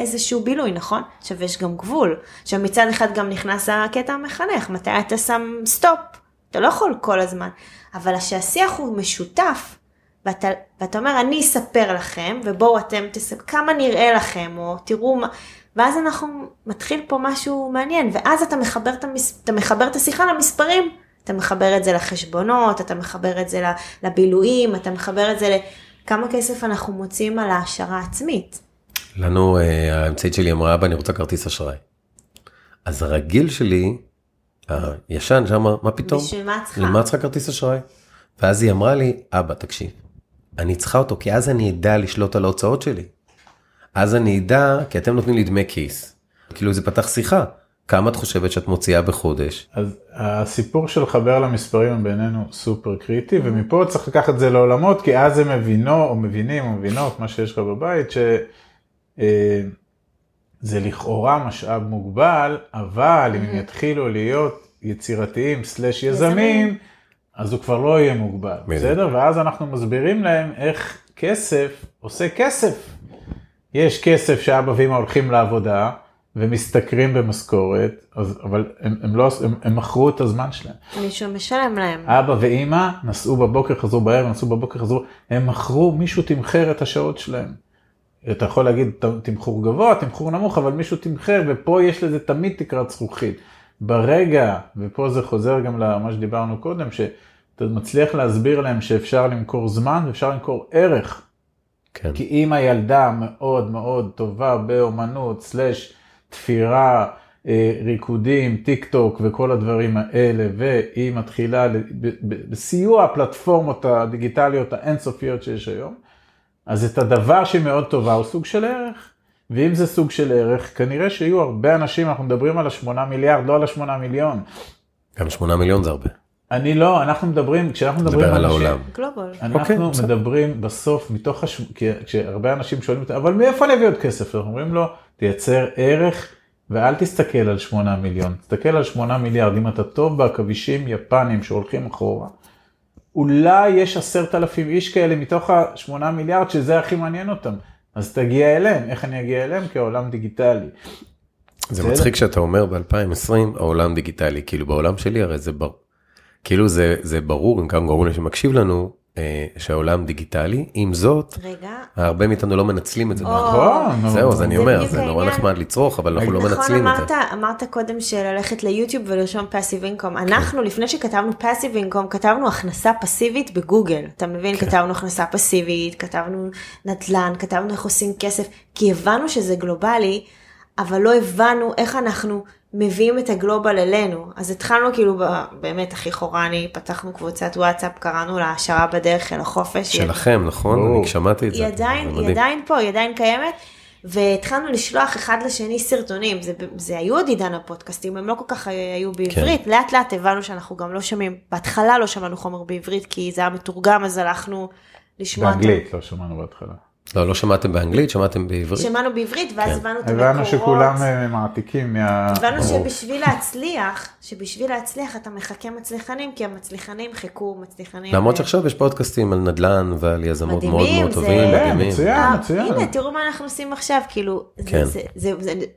איזשהו בילוי, נכון? עכשיו יש גם גבול. עכשיו מצד אחד גם נכנס הקטע המחנך, מתי אתה שם סטופ? אתה לא יכול כל הזמן. אבל שהשיח הוא משותף, ואתה אומר, אני אספר לכם, ובואו אתם תספר, כמה נראה לכם, או תראו מה, ואז אנחנו מתחיל פה משהו מעניין, ואז אתה מחבר את השיחה למספרים, אתה מחבר את זה לחשבונות, אתה מחבר את זה לבילויים, אתה מחבר את זה כמה כסף אנחנו מוצאים על ההשערה עצמית? לנו, האמצעית שלי אמרה, אבא, אני רוצה כרטיס אשראי. אז הרגיל שלי, הישן, שאמר, מה פתאום? בשביל מה צריכה? למה צריכה כרטיס אשראי? ואז היא אמרה לי, אבא, תקשיב, אני צריכה אותו, כי אז אני אדע לשלוט על ההוצאות שלי. אז אני אדע, כי אתם נותנים לי דמי כיס. כאילו זה פתח שיחה. כמה את חושבת שאת מוציאה בחודש? אז הסיפור של חבר למספרים הוא בינינו סופר קריטי, ומפה צריך לקחת את זה לעולמות, כי אז הם מבינות מה שיש לך בבית, שזה לכאורה משאב מוגבל, אבל אם הם יתחילו להיות יצירתיים סלש יזמים, אז הוא כבר לא יהיה מוגבל, בסדר? ואז אנחנו מסבירים להם איך כסף עושה כסף. יש כסף שאבא ואמא הולכים לעבודה, ומשתכרים במשכורת, אבל הם מכרו את הזמן שלהם. מישהו משלם להם. אבא ואמא נסעו בבוקר, חזרו בערב, נסעו בבוקר, חזרו, הם מכרו, מישהו תמחר את השעות שלהם. אתה יכול להגיד תמחור גבוה, תמחור נמוך, אבל מישהו תמחר, ופה יש לזה תמיד תקרת זכוכית. ברגע, ופה זה חוזר גם למה שדיברנו קודם, שאתה מצליח להסביר להם שאפשר למכור זמן, ואפשר למכור ערך. כן. כי אם הילדה מאוד מאוד טובה באומנות, סלש תפירה, ריקודים, טיק טוק וכל הדברים האלה, והיא מתחילה בסיוע הפלטפורמות הדיגיטליות האינסופיות שיש היום, אז את הדבר שהיא מאוד טובה הוא סוג של ערך, ואם זה סוג של ערך, כנראה שיהיו הרבה אנשים, אנחנו מדברים על 8 מיליארד, לא על 8 מיליון. גם 8 מיליון זה הרבה. אני לא, אנחנו מדברים, כשאנחנו מדברים על העולם. גלובל. אנחנו מדברים בסוף, כשהרבה אנשים שואלים, אבל מאיפה אני אביא עוד כסף? אנחנו אומרים לו, תייצר ערך, ואל תסתכל על 8 מיליון, תסתכל על 8 מיליארד, אם אתה טוב בעכבישים יפנים שהולכים אחורה, אולי יש 10,000 איש כאלה מתוך ה-8 מיליארד, שזה הכי מעניין אותם. אז תגיע אליהם, איך אני אגיע אליהם? כעולם דיגיטלי. זה מצחיק שאתה אומר ב-2020, העולם דיגיטלי, כאילו בעולם שלי הרי זה ברור. כאילו זה ברור, גם גורם שמקשיב לנו, שהעולם דיגיטלי, עם זאת, הרבה מאיתנו לא מנצלים את זה. זהו, אז אני אומר, זה נורא נחמד לצרוך, אבל אנחנו לא מנצלים את זה. אמרת קודם שללכת ליוטיוב ולרשום פאסיב אינקום. אנחנו, לפני שכתבנו פאסיב אינקום, כתבנו הכנסה פסיבית בגוגל. אתה מבין? כתבנו הכנסה פסיבית, כתבנו נדל"ן, כתבנו איך עושים כסף, כי הבנו שזה גלובלי, אבל לא הבנו איך אנחנו מביאים את הגלובל אלינו. אז התחלנו כאילו באמת הכי חורני, פתחנו קבוצת וואטסאפ, קראנו לה השערה בדרך אל החופש. שלכם, נכון? אני שמעתי את זה. היא עדיין פה, היא עדיין קיימת, והתחלנו לשלוח אחד לשני סרטונים. זה היו עוד עידן הפודקאסטים, הם לא כל כך היו בעברית. לאט לאט הבנו שאנחנו גם לא שומעים, בהתחלה לא שמענו חומר בעברית, כי זה היה מתורגם, אז הלכנו לשמוע. באנגלית לא שמענו בהתחלה. לא שמעתם באנגלית, שמעתם בעברית? שמענו בעברית, ואז הבנו את המקורות. הבנו שכולם מעתיקים הבנו שבשביל להצליח אתה מחכה מצליחנים, כי המצליחנים חיכו מצליחנים. למרות שעכשיו יש פודקאסטים על נדל"ן ועל יזמות מאוד מאוד טובים. מצוין. הנה, תראו מה אנחנו עושים עכשיו, כאילו,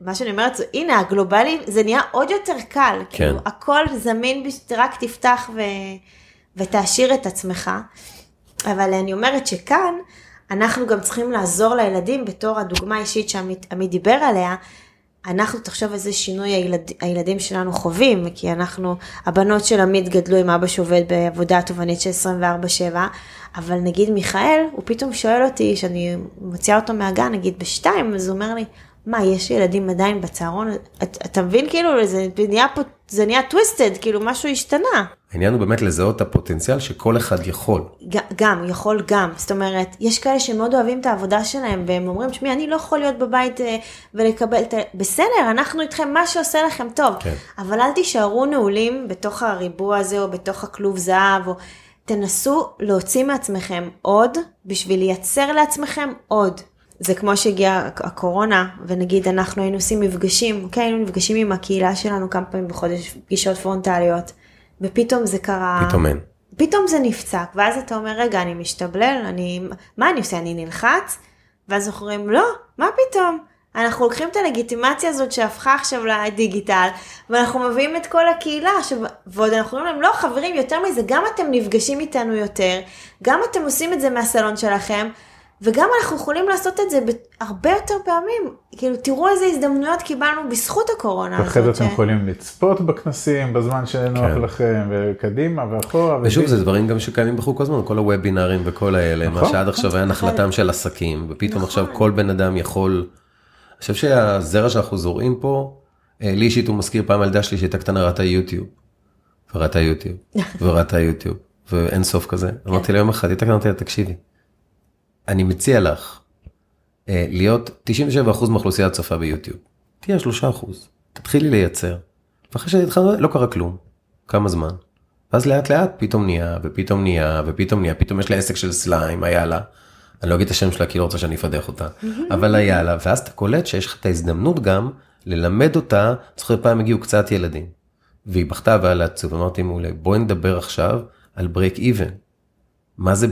מה שאני אומרת, הנה, הגלובלי, זה נהיה עוד יותר קל, כאילו, הכל זמין, רק תפתח ותעשיר את עצמך. אבל אני אומרת שכאן, אנחנו גם צריכים לעזור לילדים בתור הדוגמה האישית שעמית דיבר עליה. אנחנו תחשוב איזה שינוי הילדים שלנו חווים, כי הבנות של עמית גדלו עם אבא שעובד בעבודה תובענית של 24/7, אבל נגיד מיכאל, הוא פתאום שואל אותי, שאני מוציאה אותו מהגן, נגיד ב2, אז הוא אומר לי, מה, יש ילדים עדיין בצהרון? אתה מבין, כאילו, זה נהיה טוויסטד, כאילו, משהו השתנה. העניין הוא באמת לזהות את הפוטנציאל שכל אחד יכול. יכול גם. זאת אומרת, יש כאלה שמאוד אוהבים את העבודה שלהם, והם אומרים, שמי, אני לא יכול להיות בבית ולקבל בסדר, אנחנו איתכם, מה שעושה לכם טוב. כן. אבל אל תישארו נעולים בתוך הריבוע הזה, או בתוך הכלוב זהב, או תנסו להוציא מעצמכם עוד, בשביל לייצר לעצמכם עוד. זה כמו שהגיעה הקורונה, ונגיד אנחנו היינו עושים מפגשים, אוקיי, היינו נפגשים עם הקהילה שלנו כמה פעמים בחודש, פגישות פרונטליות, ופתאום זה קרה, פתאום זה נפצק, ואז אתה אומר, רגע, אני משתבלל, מה אני עושה? אני נלחץ? ואז אנחנו אומרים, לא, מה פתאום? אנחנו לוקחים את הלגיטימציה הזאת שהפכה עכשיו לדיגיטל, ואנחנו מביאים את כל הקהילה, ועוד אנחנו אומרים להם, לא חברים, יותר מזה, גם אתם נפגשים איתנו יותר, גם אתם עושים את זה מהסלון שלכם, וגם אנחנו יכולים לעשות את זה הרבה יותר פעמים. כאילו, תראו איזה הזדמנויות קיבלנו בזכות הקורונה. ואחרי זה אתם יכולים לצפות בכנסים בזמן שנוח לכם, וקדימה ואחורה. ושוב, זה דברים גם שקיימים בחוק הזמן, כל הוובינרים וכל האלה, מה שעד עכשיו היה נחלתם של עסקים, ופתאום עכשיו כל בן אדם יכול, אני חושב שהזרע שאנחנו זורעים פה, לי אישית הוא מזכיר פעם ילדה שלי שהייתה קטנה, ראתה יוטיוב, וראתה יוטיוב, ואין סוף כזה. אמרתי לה יום אחד, הייתה קטנה, תקשיבי. אני מציע לך להיות 97% מהאוכלוסייה הצופה ביוטיוב. תהיה 3%. תתחילי לייצר. ואחרי שהתחלנו, לא קרה כלום. כמה זמן. ואז לאט לאט פתאום נהיה, ופתאום נהיה, ופתאום נהיה. פתאום יש לה עסק של סליים, היה לה. אני לא אגיד את השם שלה, כי לא רוצה שאני אפדח אותה. אבל היה לה. ואז אתה קולט שיש לך את ההזדמנות גם ללמד אותה. זוכר פעם הגיעו קצת ילדים. והיא בכתה ועל עצוב. אמרתי מעולה, בואי נדבר עכשיו על break even. מה זה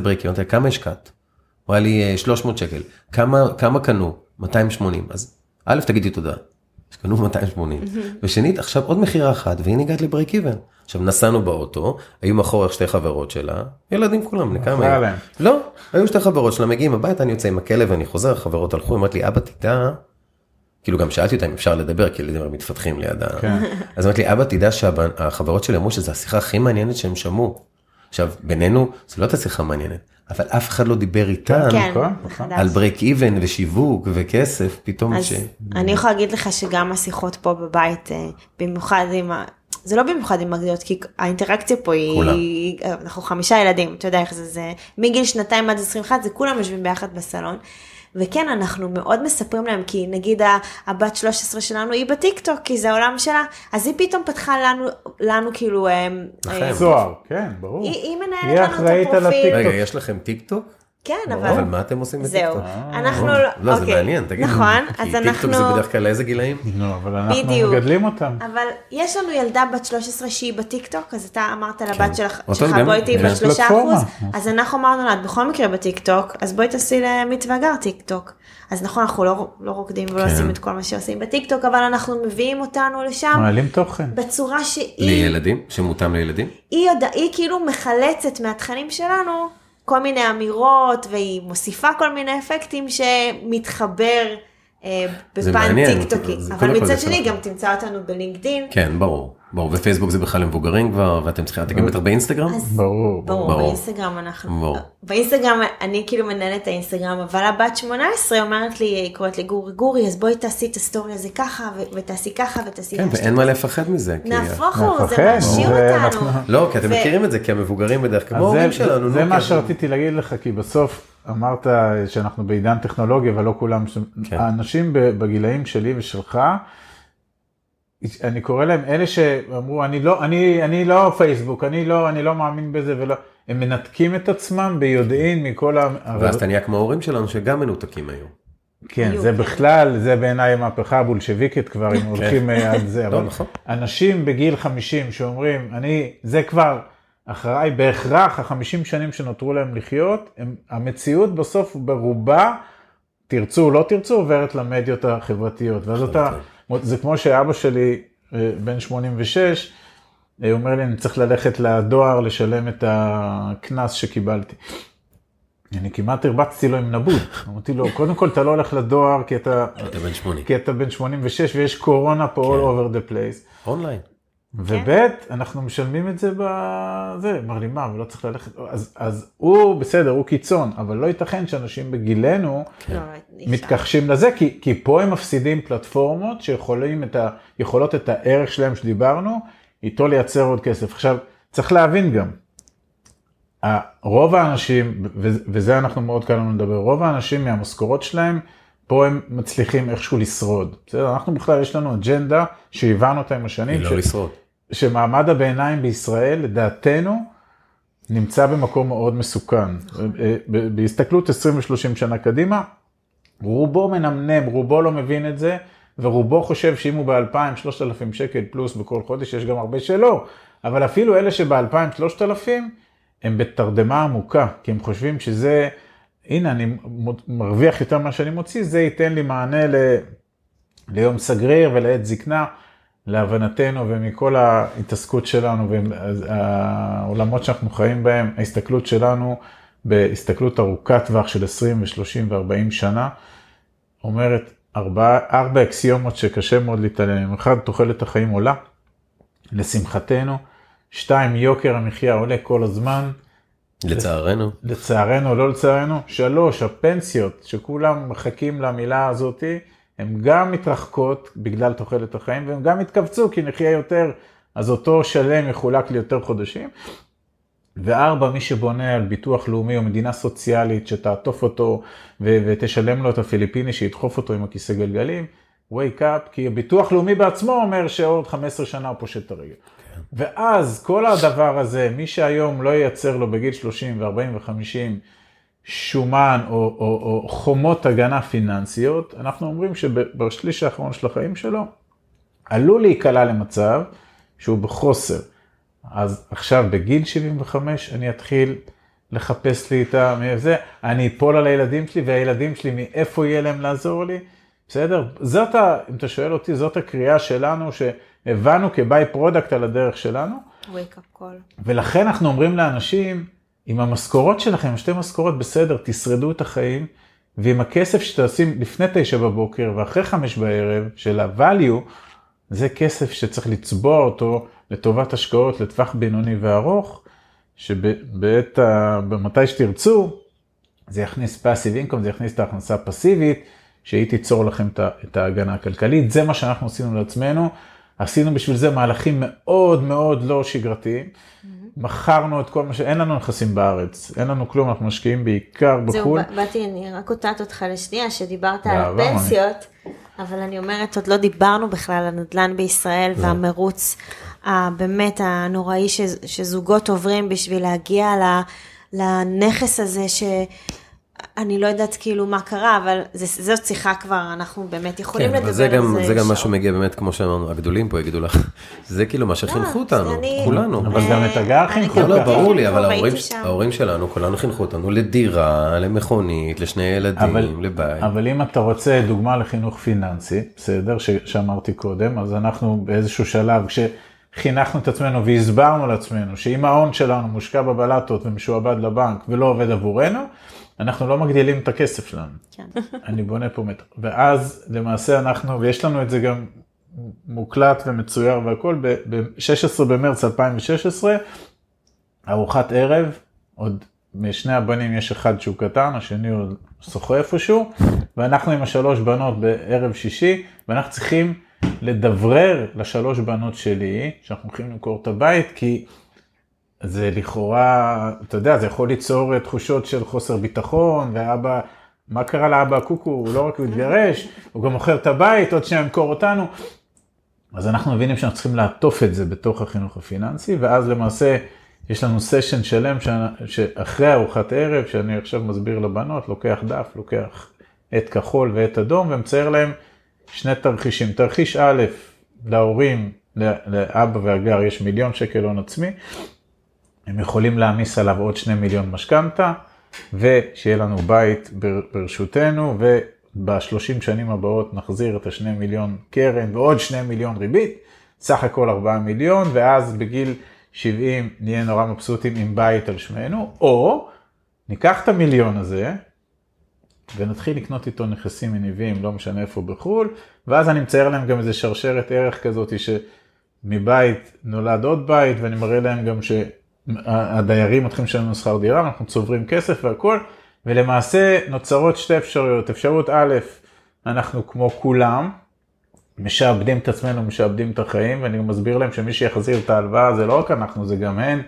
break even? כמה השקעת? אמרה לי 300 שקל, כמה קנו? 280, אז א' תגידי תודה, שקנו 280, ושנית עכשיו עוד מחירה אחת, והיא ניגעת לברייק איבן, עכשיו נסענו באוטו, היו מאחור שתי חברות שלה, ילדים כולם, לכמה היו? לא, היו שתי חברות שלה, מגיעים הביתה, אני יוצא עם הכלב ואני חוזר, החברות הלכו, אמרת לי אבא תדע, כאילו גם שאלתי אותה אם אפשר לדבר, כי ילדים מתפתחים לידה, אז אמרת לי אבא תדע שהחברות שלה אמרו שזו השיחה הכי מעניינת שהם שמעו, עכשיו, בינינו, זו לא הייתה שיחה מעניינת, אבל אף אחד לא דיבר איתן על ברייק איבן ושיווק וכסף, פתאום אז אני יכולה להגיד לך שגם השיחות פה בבית, במיוחד עם, זה לא במיוחד עם מגדיות, כי האינטראקציה פה היא, אנחנו 5 ילדים, אתה יודע איך זה, מגיל 2 עד 21, זה כולם יושבים ביחד בסלון, וכן, אנחנו מאוד מספרים להם, כי נגיד הבת 13 שלנו היא בטיקטוק, כי זה העולם שלה, אז היא פתאום פתחה לנו כאילו... זוהר, כן, ברור. היא מנהלת לנו את הפרופיל. רגע, יש לכם טיקטוק? כן, אבל מה אתם עושים בטיקטוק? זהו, אנחנו... לא, זה מעניין, תגיד. נכון, אז אנחנו... כי טיקטוק זה בדרך כלל לאיזה גילאים? לא, אבל אנחנו מגדלים אותם. אבל יש לנו ילדה בת 13 שהיא בטיקטוק, אז אתה אמרת לבת שלך, בואי תהי ב3%, אז אנחנו אמרנו לה, את בכל מקרה בטיקטוק, אז בואי תעשי למתווה גר טיקטוק. אז נכון, אנחנו לא רוקדים ולא עושים את כל מה שעושים בטיקטוק, אבל אנחנו מביאים אותנו לשם. מעלים תוכן. בצורה שהיא... לילדים? שמותאם לילדים? היא כאילו מחלצת מהתכנים שלנו, כל מיני אמירות, והיא מוסיפה כל מיני אפקטים שמתחבר בפן טיקטוקי. אבל מצד שני גם תמצא אותנו בלינקדין. כן, ברור. בפייסבוק זה בכלל למבוגרים כבר, ואתם צריכים, אתם גם בטח באינסטגרם? ברור. באינסטגרם אנחנו. באינסטגרם, אני כאילו מנהלת את האינסטגרם, אבל הבת 18 אומרת לי, היא קוראת לי גורי, אז בואי תעשי את הסטורי הזה ככה, ותעשי ככה, ותעשי כן, ואין מה לפחד מזה. נהפוך הוא, זה משאיר אותנו. לא, כי אתם מכירים את זה, כי המבוגרים בדרך כלל, כמו ההורים שלנו. זה מה שרציתי להגיד לך, כי בסוף אמרת שאנחנו בעידן טכנולוגיה, אבל לא כולם, האנשים בגילאים שלי ושלך, אני קורא להם, אלה שאמרו, אני לא פייסבוק, אני לא מאמין בזה, הם מנתקים את עצמם ביודעין מכל ואז אתה נהיה כמו ההורים שלנו, שגם מנותקים היום. כן, זה בכלל, זה בעיניי מהפכה הבולשביקית כבר, אם הולכים על זה, אבל אנשים בגיל 50 שאומרים, זה כבר אחריי, בהכרח, ה50 שנים שנותרו להם לחיות, המציאות בסוף ברובה, תרצו או לא תרצו, עוברת למדיות החברתיות, ואז זה כמו שאבא שלי, בן 86, הוא אומר לי, אני צריך ללכת לדואר לשלם את הכנס שקיבלתי. אני כמעט הרבצתי לו עם נבוד. אמרתי לו, קודם כל אתה לא הולך לדואר, כי אתה בן 86 ויש קורונה פה all over the place. אונליין. ובית, אנחנו משלמים את זה בזה. אמר לי, מה, ולא צריך ללכת. אז הוא בסדר, הוא קיצון, אבל לא ייתכן שאנשים בגילנו מתכחשים לזה, כי פה הם מפסידים פלטפורמות שיכולות את הערך שלהם שדיברנו, איתו לייצר עוד כסף. עכשיו, צריך להבין גם, רוב האנשים, וזה אנחנו מאוד קל לנו לדבר, רוב האנשים מהמשכורות שלהם, פה הם מצליחים איכשהו לשרוד. בסדר? אנחנו בכלל, יש לנו אג'נדה שהבנו אותה עם השנים. לא לשרוד. שמעמד הביניים בישראל, לדעתנו, נמצא במקום מאוד מסוכן. בהסתכלות 20 ו-30 שנה קדימה, רובו מנמנם, רובו לא מבין את זה, ורובו חושב שאם הוא ב-2,000-3,000 שקל פלוס בכל חודש, יש גם הרבה שלא. אבל אפילו אלה שב-2,000-3,000, הם בתרדמה עמוקה, כי הם חושבים שזה, הנה אני מרוויח יותר מה שאני מוציא, זה ייתן לי מענה ליום סגריר ולעת זקנה, להבנתנו ומכל ההתעסקות שלנו והעולמות שאנחנו חיים בהם, ההסתכלות שלנו בהסתכלות ארוכת טווח של 20 ו-30 ו-40 שנה, אומרת 4 אקסיומות שקשה מאוד להתעלם. 1, תוחלת החיים עולה, לשמחתנו. 2, יוקר המחיה עולה כל הזמן. לצערנו. לצערנו, לא לצערנו. 3, הפנסיות שכולם מחכים למילה הזאת, הן גם מתרחקות בגלל תוחלת החיים, והן גם מתכווצו כי נחיה יותר, אז אותו שלם יחולק ליותר חודשים. 4, מי שבונה על ביטוח לאומי או מדינה סוציאלית שתעטוף אותו ותשלם לו את הפיליפיני שידחוף אותו עם הכיסא גלגלים, wake up, כי הביטוח לאומי בעצמו אומר שעוד 15 שנה הוא פושט את הרגל. כן. ואז כל הדבר הזה, מי שהיום לא ייצר לו בגיל 30 ו-40 ו-50 שומן או חומות הגנה פיננסיות, אנחנו אומרים שבשליש האחרון של החיים שלו, עלול להיקלע למצב שהוא בחוסר. אז עכשיו בגיל 75 אני אתחיל לחפש לי את זה, אני אפול על הילדים שלי, והילדים שלי מאיפה יהיה להם לעזור לי? בסדר? אם אתה שואל אותי, זאת הקריאה שלנו שהבנו כביי פרודקט על הדרך שלנו. wake up call. ולכן אנחנו אומרים לאנשים, עם המשכורות שלכם, 2 משכורות בסדר, תשרדו את החיים, ועם הכסף שתעשים לפני 9 בבוקר ואחרי 5 בערב של ה-value, זה כסף שצריך לצבוע אותו לטובת השקעות לטווח בינוני וארוך, במתי שתרצו, זה יכניס passive income, זה יכניס את ההכנסה הפסיבית, שהיא תיצור לכם את ההגנה הכלכלית. זה מה שאנחנו עשינו לעצמנו. עשינו בשביל זה מהלכים מאוד מאוד לא שגרתיים. מכרנו את כל מה אין לנו נכסים בארץ, אין לנו כלום, אנחנו משקיעים בעיקר בחו"ל. זהו, באתי, אני רק קוטעת אותך לשנייה, שדיברת על הפנסיות, אבל אני אומרת, עוד לא דיברנו בכלל על הנדל"ן בישראל, והמרוץ באמת הנוראי שזוגות עוברים בשביל להגיע לנכס הזה אני לא יודעת כאילו מה קרה, אבל זאת שיחה כבר, אנחנו באמת יכולים לדבר על זה. זה גם מה שמגיע באמת, כמו שאמרנו, הגדולים פה יגידו לך, זה כאילו מה שחינכו אותנו, כולנו. אבל גם את הגר חינכו אותנו. לא, ברור לי, אבל ההורים שלנו, כולנו חינכו אותנו לדירה, למכונית, לשני ילדים, לבית. אבל אם אתה רוצה דוגמה לחינוך פיננסי, בסדר, שאמרתי קודם, אז אנחנו באיזשהו שלב, כשחינכנו את עצמנו והסברנו לעצמנו, שאם ההון שלנו מושקע בבלטות ומשועבד לבנק ולא עובד עבורנו, אנחנו לא מגדילים את הכסף שלנו. כן. אני בונה פה מטר. ואז למעשה אנחנו, ויש לנו את זה גם מוקלט ומצויר והכל, ב-16 במרץ 2016, ארוחת ערב, עוד משני הבנים יש אחד שהוא קטן, השני הוא שוחה איפשהו, ואנחנו עם 3 בנות בערב שישי, ואנחנו צריכים לדברר ל3 בנות שלי, שאנחנו הולכים למכור את הבית, כי זה לכאורה, אתה יודע, זה יכול ליצור תחושות של חוסר ביטחון, ואבא, מה קרה לאבא הקוקו? הוא לא רק מתגרש, הוא גם מוכר את הבית, עוד שניה ימכור אותנו. אז אנחנו מבינים שאנחנו צריכים לעטוף את זה בתוך החינוך הפיננסי, ואז למעשה יש לנו סשן שלם שאחרי ארוחת ערב, שאני עכשיו מסביר לבנות, לוקח דף, לוקח את כחול ואת אדום, ומצייר להם 2 תרחישים. תרחיש א', להורים, לאבא והגר, יש 1,000,000 שקל הון עצמי, הם יכולים להעמיס עליו עוד 2 מיליון משכנתה, ושיהיה לנו בית ברשותנו, וב-30 שנים הבאות נחזיר את 2 מיליון קרן, ועוד 2 מיליון ריבית, סך הכל 4 מיליון, ואז בגיל 70 נהיה נורא מבסוטים עם בית על שמנו, או ניקח את המיליון הזה, ונתחיל לקנות איתו נכסים מניבים, לא משנה איפה בחול, ואז אני מצייר להם גם איזה שרשרת ערך כזאת, שמבית נולד עוד בית, ואני מראה להם גם הדיירים מתחילים לשלם שכר דירה, אנחנו צוברים כסף והכל, ולמעשה נוצרות 2 אפשרויות. אפשרות א', אנחנו כמו כולם, משעבדים את עצמנו, משעבדים את החיים, ואני גם מסביר להם שמי שיחזיר את ההלוואה, זה לא רק אנחנו, זה גם הן,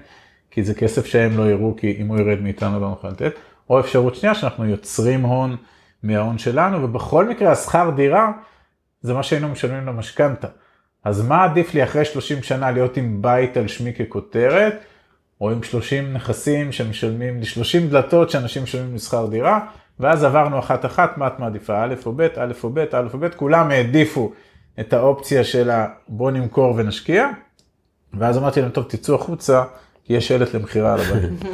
כי זה כסף שהם לא יראו, כי אם הוא ירד מאיתנו לא נוכל לתת. או אפשרות שנייה, שאנחנו יוצרים הון מההון שלנו, ובכל מקרה השכר דירה, זה מה שהיינו משלמים למשכנתה. אז מה עדיף לי אחרי 30 שנה להיות עם בית על שמי ככותרת, או עם 30 נכסים שמשלמים, 30 דלתות שאנשים משלמים לשכר דירה, ואז עברנו אחת, מה את מעדיפה, א' או ב', א' או ב', א' או ב', כולם העדיפו את האופציה של בוא נמכור ונשקיע, ואז אמרתי להם, טוב, תצאו החוצה, כי יש שלט למחירה על הבית.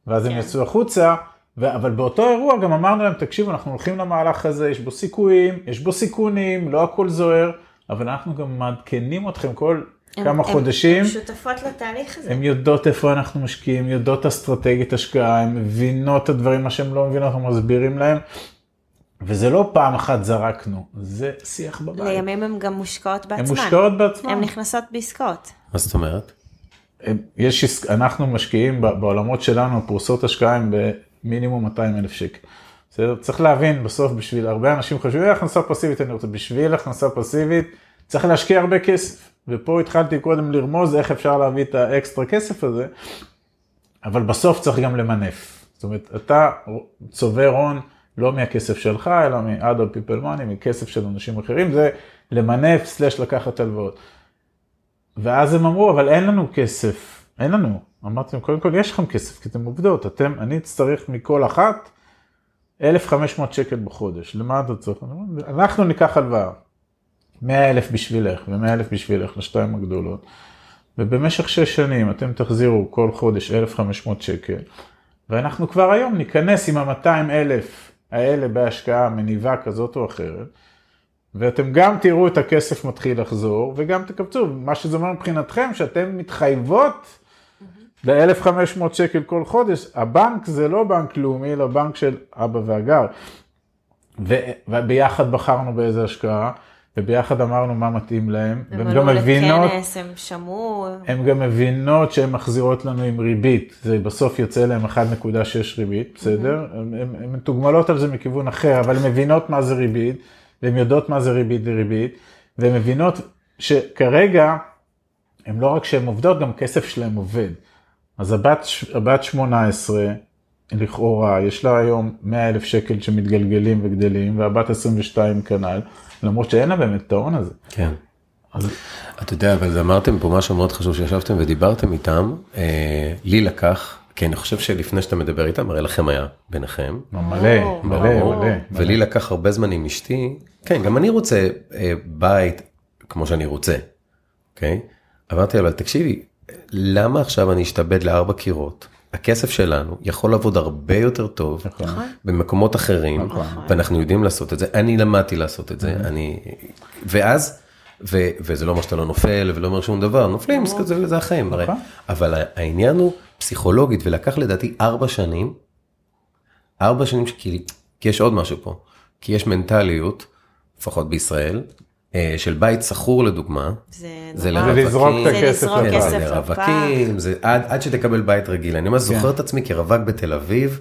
ואז הם יצאו החוצה, אבל באותו אירוע גם אמרנו להם, תקשיבו, אנחנו הולכים למהלך הזה, יש בו סיכויים, יש בו סיכונים, לא הכל זוהר, אבל אנחנו גם מעדכנים אתכם כל כמה חודשים. הן שותפות לתהליך הזה. הן יודעות איפה אנחנו משקיעים, יודעות אסטרטגית השקעה, הן מבינות את הדברים, מה שהן לא מבינות, אנחנו מסבירים להם. וזה לא פעם אחת זרקנו, זה שיח בבית. לימים הן גם מושקעות בעצמן. הן מושקעות בעצמן. הן נכנסות בעסקאות. מה זאת אומרת? אנחנו משקיעים בעולמות שלנו, פרוסות השקעה הן במינימום 200,000 שקל. צריך להבין, בסוף בשביל הרבה אנשים חושבים, הכנסה פסיבית, אני רוצה, בשביל הכנסה פסיבית, צריך להשקיע הרבה כסף. ופה התחלתי קודם לרמוז איך אפשר להביא את האקסטרה כסף הזה, אבל בסוף צריך גם למנף. זאת אומרת, אתה צובר הון לא מהכסף שלך, אלא מ-other people money, מכסף של אנשים אחרים, זה למנף סלש לקחת הלוואות. ואז הם אמרו, אבל אין לנו כסף, אין לנו. אמרתם, קודם כל יש לכם כסף, כי אתם עובדות, אני צריך מכל אחת 1,500 שקל בחודש. למה אתה צריך? אנחנו ניקח הלוואה. 100,000 בשבילך ו100,000 בשבילך לשתיים הגדולות, ובמשך 6 שנים אתם תחזירו כל חודש 1,500 שקל, ואנחנו כבר היום ניכנס עם ה-200,000 האלה בהשקעה מניבה כזאת או אחרת, ואתם גם תראו את הכסף מתחיל לחזור, וגם תקבצו, מה שזה אומר מבחינתכם, שאתם מתחייבות ל-1,500 שקל כל חודש, הבנק זה לא בנק לאומי, אלא בנק של אבא והגר, וביחד בחרנו באיזה השקעה, וביחד אמרנו מה מתאים להם, הם עלו לכנס, הם שמעו. הם גם מבינות שהן מחזירות לנו עם ריבית, זה בסוף יוצא להם 1.6 ריבית, בסדר? הן מתוגמלות על זה מכיוון אחר, אבל הן מבינות מה זה ריבית, והן יודעות מה זה ריבית וריבית, והן מבינות שכרגע, הן לא רק שהן עובדות, גם כסף שלהן עובד. אז הבת 18, לכאורה, יש לה היום 100,000 שקל שמתגלגלים וגדלים, והבת 22 כנ"ל, למרות שאין לה באמת את ההון הזה. כן. אתה יודע, אבל אמרתם פה משהו מאוד חשוב שישבתם ודיברתם איתם, לי לקח, כי אני חושב שלפני שאתה מדבר איתם, הרי לכם היה ביניכם. מלא. ולי לקח הרבה זמן עם אשתי, כן, גם אני רוצה בית כמו שאני רוצה, אוקיי? אמרתי, אבל תקשיבי, למה עכשיו אני אשתבד ל4 קירות? הכסף שלנו יכול לעבוד הרבה יותר טוב במקומות אחרים, ואנחנו יודעים לעשות את זה. אני למדתי לעשות את זה, וזה לא אומר שאתה לא נופל, ולא אומר שום דבר, נופלים, זה החיים. אבל העניין הוא פסיכולוגית, ולקח לדעתי 4 שנים, 4 שנים כי יש עוד משהו פה, כי יש מנטליות, לפחות בישראל, של בית סחור לדוגמה, זה לזרוק את הכסף לפח. זה לרווקים, עד שתקבל בית רגיל. אני זוכר את עצמי כרווק בתל אביב,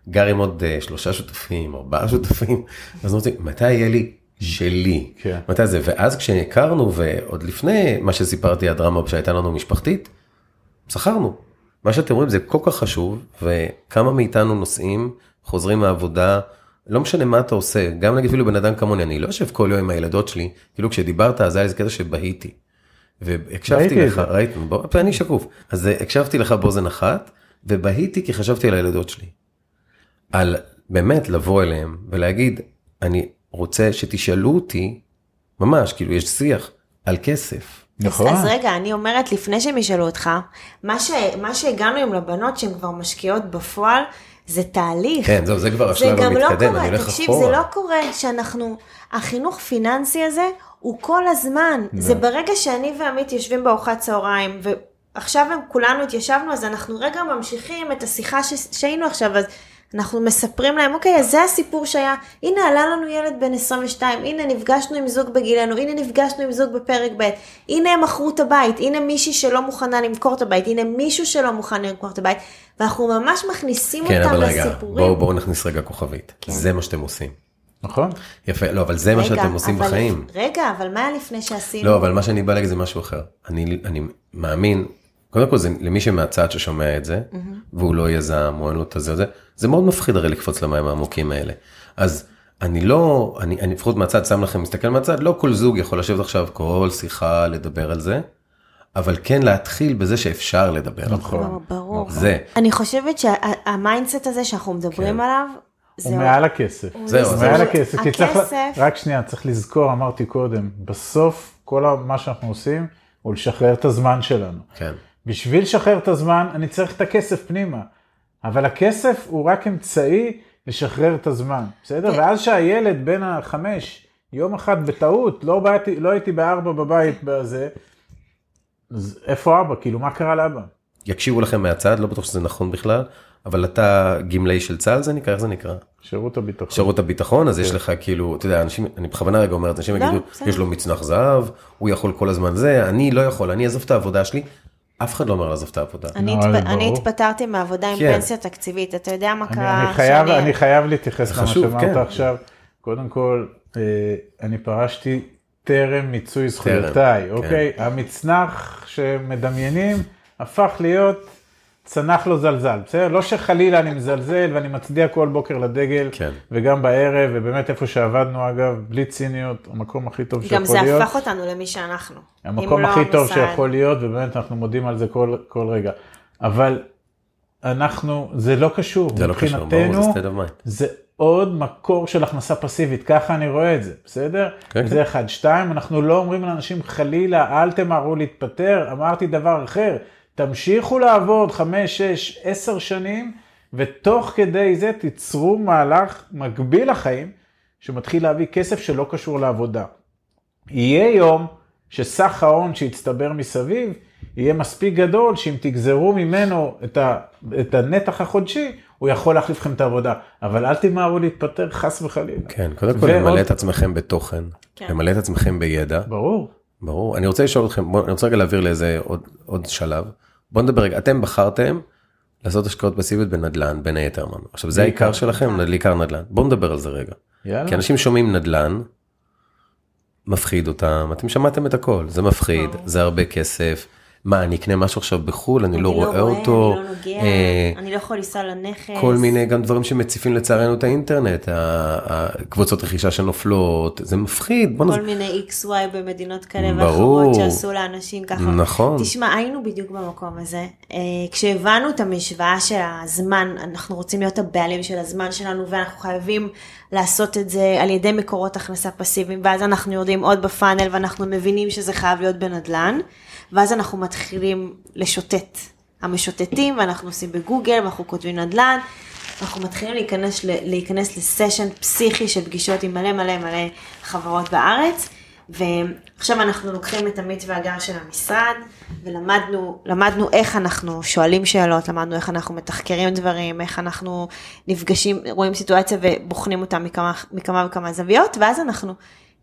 גר עם עוד 3 שותפים, 4 שותפים, אז אמרתי, מתי יהיה לי שלי? מתי זה? ואז כשהכרנו, ועוד לפני מה שסיפרתי, הדרמה שהייתה לנו משפחתית, שכרנו. מה שאתם רואים זה כל כך חשוב, וכמה מאיתנו נוסעים, חוזרים מהעבודה, לא משנה מה אתה עושה, גם נגיד אפילו בן אדם כמוני, אני לא יושב כל יום עם הילדות שלי, כאילו כשדיברת, אז היה איזה קטע שבהיתי. והקשבתי לך, ראיתי, אני שקוף. אז הקשבתי לך באוזן אחת, ובהיתי כי חשבתי על הילדות שלי. על באמת לבוא אליהם, ולהגיד, אני רוצה שתשאלו אותי, ממש, כאילו יש שיח, על כסף. נכון. אז רגע, אני אומרת, לפני שהם ישאלו אותך, מה שהגענו עם לבנות, שהן כבר משקיעות בפועל, זה תהליך. כן, זה כבר השלב המתקדם, אני הולך אחורה. תקשיב, זה לא קורה שאנחנו, החינוך פיננסי הזה, הוא כל הזמן. זה ברגע שאני ועמית יושבים בארוחת צהריים, ועכשיו כולנו התיישבנו, אז אנחנו רגע ממשיכים את השיחה שהיינו עכשיו, אז אנחנו מספרים להם, אוקיי, אז זה הסיפור שהיה, הנה עלה לנו ילד בן 22, הנה נפגשנו עם זוג בגילנו, הנה נפגשנו עם זוג בפרק ב', הנה הם מכרו את הבית, הנה מישהי שלא מוכנה למכור את הבית, הנה מישהו שלא מוכן למכור את הבית, ואנחנו ממש מכניסים אותם לסיפורים. כן, אבל רגע, בואו נכניס רגע כוכבית, זה מה שאתם עושים. נכון. יפה, לא, אבל זה מה שאתם עושים בחיים. רגע, אבל מה היה לפני שעשינו? לא, אבל מה שאני בא להגיד זה משהו אחר. אני מאמין, קודם כל זה למי שמהצד ששומע את זה, והוא לא יזם, או אין לו את זה, זה מאוד מפחיד הרי לקפוץ למים העמוקים האלה. אז אני לפחות מהצד, שם לכם, מסתכל מהצד, לא כל זוג יכול לשבת עכשיו כל שיחה לדבר על זה, אבל כן להתחיל בזה שאפשר לדבר על זה. ברור. זה. אני חושבת שהמיינדסט הזה שאנחנו מדברים עליו, הוא מעל הכסף. זהו, מעל הכסף. הכסף. רק שנייה, צריך לזכור, אמרתי קודם, בסוף כל מה שאנחנו עושים, הוא לשחרר את הזמן שלנו. כן. בשביל לשחרר את הזמן, אני צריך את הכסף פנימה. אבל הכסף הוא רק אמצעי לשחרר את הזמן. בסדר? ואז שהילד בין 5, יום אחד בטעות, לא הייתי ב4 בבית בזה, אז איפה אבא? כאילו, מה קרה לאבא? יקשיבו לכם מהצד, לא בטוח שזה נכון בכלל, אבל אתה גמלאי של צה"ל, זה נקרא, איך זה נקרא? שירות הביטחון. שירות הביטחון, אז יש לך כאילו, אתה יודע, אנשים, אני בכוונה רגע אומרת, אנשים יגידו, יש לו מצנח זהב, הוא יכול כל הזמן זה, אני לא יכול, אני אעזוב את העבודה שלי, אף אחד לא אומר לעזוב את העבודה. אני התפטרתי מעבודה עם פנסיה תקציבית, אתה יודע מה קרה? אני חייב להתייחס למה שאמרת עכשיו. קודם כל, אני פרשתי טרם מיצוי זכויותיי, אוקיי? המצנח שמדמיינים הפך להיות צנח לו זלזל, בסדר? לא שחלילה אני מזלזל ואני מצדיע כל בוקר לדגל, וגם בערב, ובאמת איפה שעבדנו אגב, בלי ציניות, המקום הכי טוב שיכול להיות. גם זה הפך אותנו למי שאנחנו. המקום הכי טוב שיכול להיות, ובאמת אנחנו מודים על זה כל רגע. אבל אנחנו, זה לא קשור. זה לא קשור, ברור, זה state of mind. זה עוד מקור של הכנסה פסיבית, ככה אני רואה את זה, בסדר? זה 1, 2, אנחנו לא אומרים לאנשים חלילה, אל תמהרו להתפטר, אמרתי דבר אחר, תמשיכו לעבוד 5, 6, 10 שנים, ותוך כדי זה תיצרו מהלך מקביל לחיים, שמתחיל להביא כסף שלא קשור לעבודה. יהיה יום שסך ההון שהצטבר מסביב, יהיה מספיק גדול, שאם תגזרו ממנו את הנתח החודשי, הוא יכול להחליף לכם את העבודה, אבל אל תמהרו להתפטר חס וחלילה. כן, קודם כל למלא את עצמכם בתוכן, למלא את עצמכם בידע. ברור. ברור. אני רוצה לשאול אתכם, אני רוצה רגע להעביר לאיזה עוד שלב. בואו נדבר רגע, אתם בחרתם לעשות השקעות פסיביות בנדל"ן, בין היתר. עכשיו, זה העיקר שלכם, לעיקר נדל"ן. בואו נדבר על זה רגע. כי אנשים שומעים נדל"ן, מפחיד אותם, אתם שמעתם את הכל, זה מפחיד, זה הרבה כסף. מה, אני אקנה משהו עכשיו בחול, אני לא רואה אותו. אני לא נוגע, אני לא יכול לנסוע לנכס. כל מיני גם דברים שמציפים לצערנו את האינטרנט, הקבוצות רכישה שנופלות, זה מפחיד. כל מיני XY במדינות כאלה ואחרות שעשו לאנשים ככה. נכון. תשמע, היינו בדיוק במקום הזה. כשהבנו את המשוואה של הזמן, אנחנו רוצים להיות הבעלים של הזמן שלנו, ואנחנו חייבים לעשות את זה על ידי מקורות הכנסה פסיביים, ואז אנחנו יורדים עוד בפאנל, ואנחנו מבינים שזה חייב להיות בנדל"ן. ואז אנחנו מתחילים לשוטט, המשוטטים, ואנחנו עושים בגוגל, ואנחנו כותבים נדל"ן, אנחנו מתחילים להיכנס לסשן פסיכי של פגישות עם מלא מלא מלא חברות בארץ, ועכשיו אנחנו לוקחים את עמית והגר של המשרד, ולמדנו איך אנחנו שואלים שאלות, למדנו איך אנחנו מתחקרים דברים, איך אנחנו נפגשים, רואים סיטואציה ובוחנים אותה מכמה וכמה זוויות, ואז אנחנו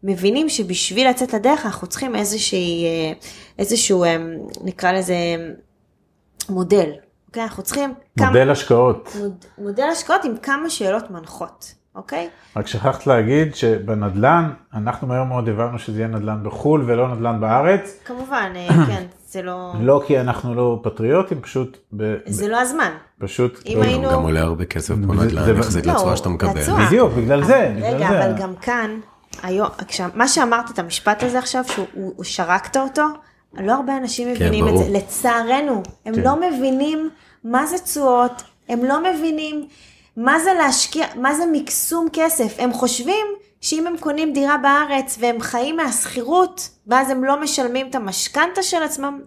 מבינים שבשביל לצאת לדרך אנחנו צריכים איזשהו, נקרא לזה מודל. אוקיי? אנחנו צריכים מודל השקעות. מודל השקעות עם כמה שאלות מנחות. אוקיי? רק שכחת להגיד שבנדל"ן, אנחנו מהר מאוד הבנו שזה יהיה נדל"ן בחול ולא נדל"ן בארץ. כמובן, כן, זה לא... לא כי אנחנו לא פטריוטים, פשוט... זה לא הזמן. פשוט... גם עולה הרבה כסף פה נדל"ן, יחזית לצורה שאתה מקבל. בדיוק, בגלל זה. רגע, אבל גם כאן... מה שאמרת את המשפט הזה עכשיו, שהוא שרקת אותו, לא הרבה אנשים מבינים את זה, לצערנו, הם לא מבינים מה זה תשואות, הם לא מבינים מה זה להשקיע, מה זה מקסום כסף, הם חושבים שאם הם קונים דירה בארץ, והם חיים מהסחירות, ואז הם לא משלמים את המשכנתה של עצמם,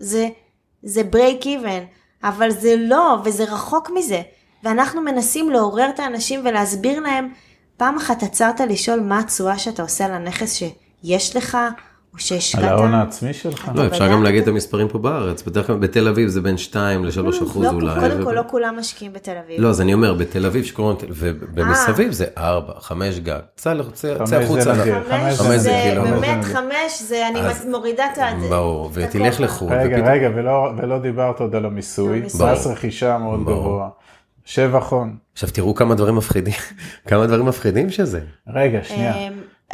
זה break even, אבל זה לא, וזה רחוק מזה, ואנחנו מנסים לעורר את האנשים ולהסביר להם, פעם אחת עצרת לשאול מה התשואה שאתה עושה על הנכס שיש לך, או שהשקעת. על ההון העצמי שלך. לא, אפשר גם להגיד את המספרים פה בארץ. בדרך כלל בתל אביב זה בין 2-3% אולי. קודם כל לא כולם משקיעים בתל אביב. לא, אז אני אומר, בתל אביב שקוראים, ובמסביב זה 4-5 גג. צא החוצה. 5 זה כאילו. באמת 5 זה, אני מורידה את זה. ברור, ותלך לחו"ל. רגע, ולא דיברת עוד על המיסוי. מס רכישה מאוד גבוה. שבח הון. עכשיו תראו כמה דברים מפחידים, כמה דברים מפחידים שזה. רגע, שנייה.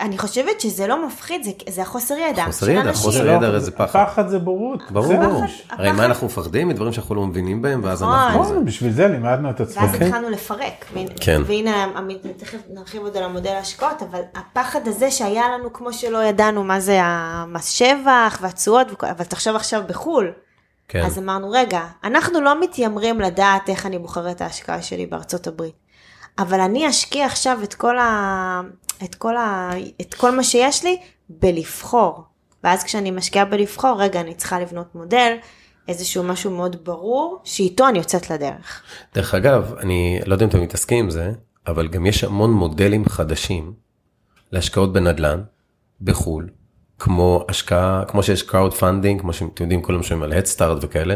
אני חושבת שזה לא מפחיד, זה החוסר ידע. חוסר ידע זה פחד. פחד זה בורות. ברור. הרי מה אנחנו מפחדים? מדברים שאנחנו לא מבינים בהם, ואז אנחנו... נכון, בשביל זה לימדנו את עצמנו. ואז התחלנו לפרק. והנה, תכף נרחיב עוד על המודל ההשקעות, אבל הפחד הזה שהיה לנו, כמו שלא ידענו מה זה המס שבח והתשואות, אבל תחשוב עכשיו בחול. כן. אז אמרנו, רגע, אנחנו לא מתיימרים לדעת איך אני בוחרת את ההשקעה שלי בארצות הברית, אבל אני אשקיע עכשיו את כל מה שיש לי בלבחור, ואז כשאני משקיעה בלבחור, רגע, אני צריכה לבנות מודל, איזשהו משהו מאוד ברור, שאיתו אני יוצאת לדרך. דרך אגב, אני לא יודע אם אתם מתעסקים עם זה, אבל גם יש המון מודלים חדשים, להשקעות בנדל"ן, בחול, כמו השקעה, כמו שיש crowd funding, כמו שאתם יודעים, כולם שומעים על Head Start וכאלה,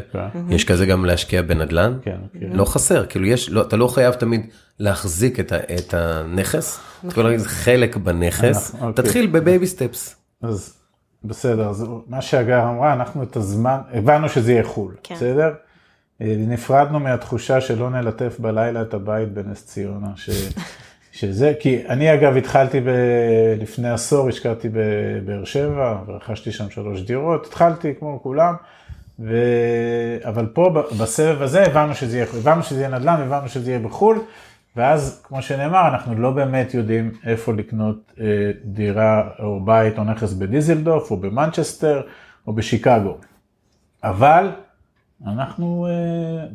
יש כזה גם להשקיע בנדל"ן, לא חסר, כאילו אתה לא חייב תמיד להחזיק את הנכס, אתה יכול להגיד, זה חלק בנכס, תתחיל בבייבי סטפס. אז בסדר, אז מה שהגר אמרה, אנחנו את הזמן, הבנו שזה יהיה חול, בסדר? נפרדנו מהתחושה שלא נלטף בלילה את הבית בנס ציונה, שזה, כי אני אגב התחלתי לפני עשור, השקעתי בבאר שבע, ורכשתי שם 3 דירות, התחלתי כמו כולם, אבל פה בסבב הזה הבנו שזה יהיה נדל"ן, הבנו שזה יהיה בחול, ואז כמו שנאמר, אנחנו לא באמת יודעים איפה לקנות דירה או בית או נכס בדיזלדורף, או במנצ'סטר, או בשיקגו. אבל אנחנו,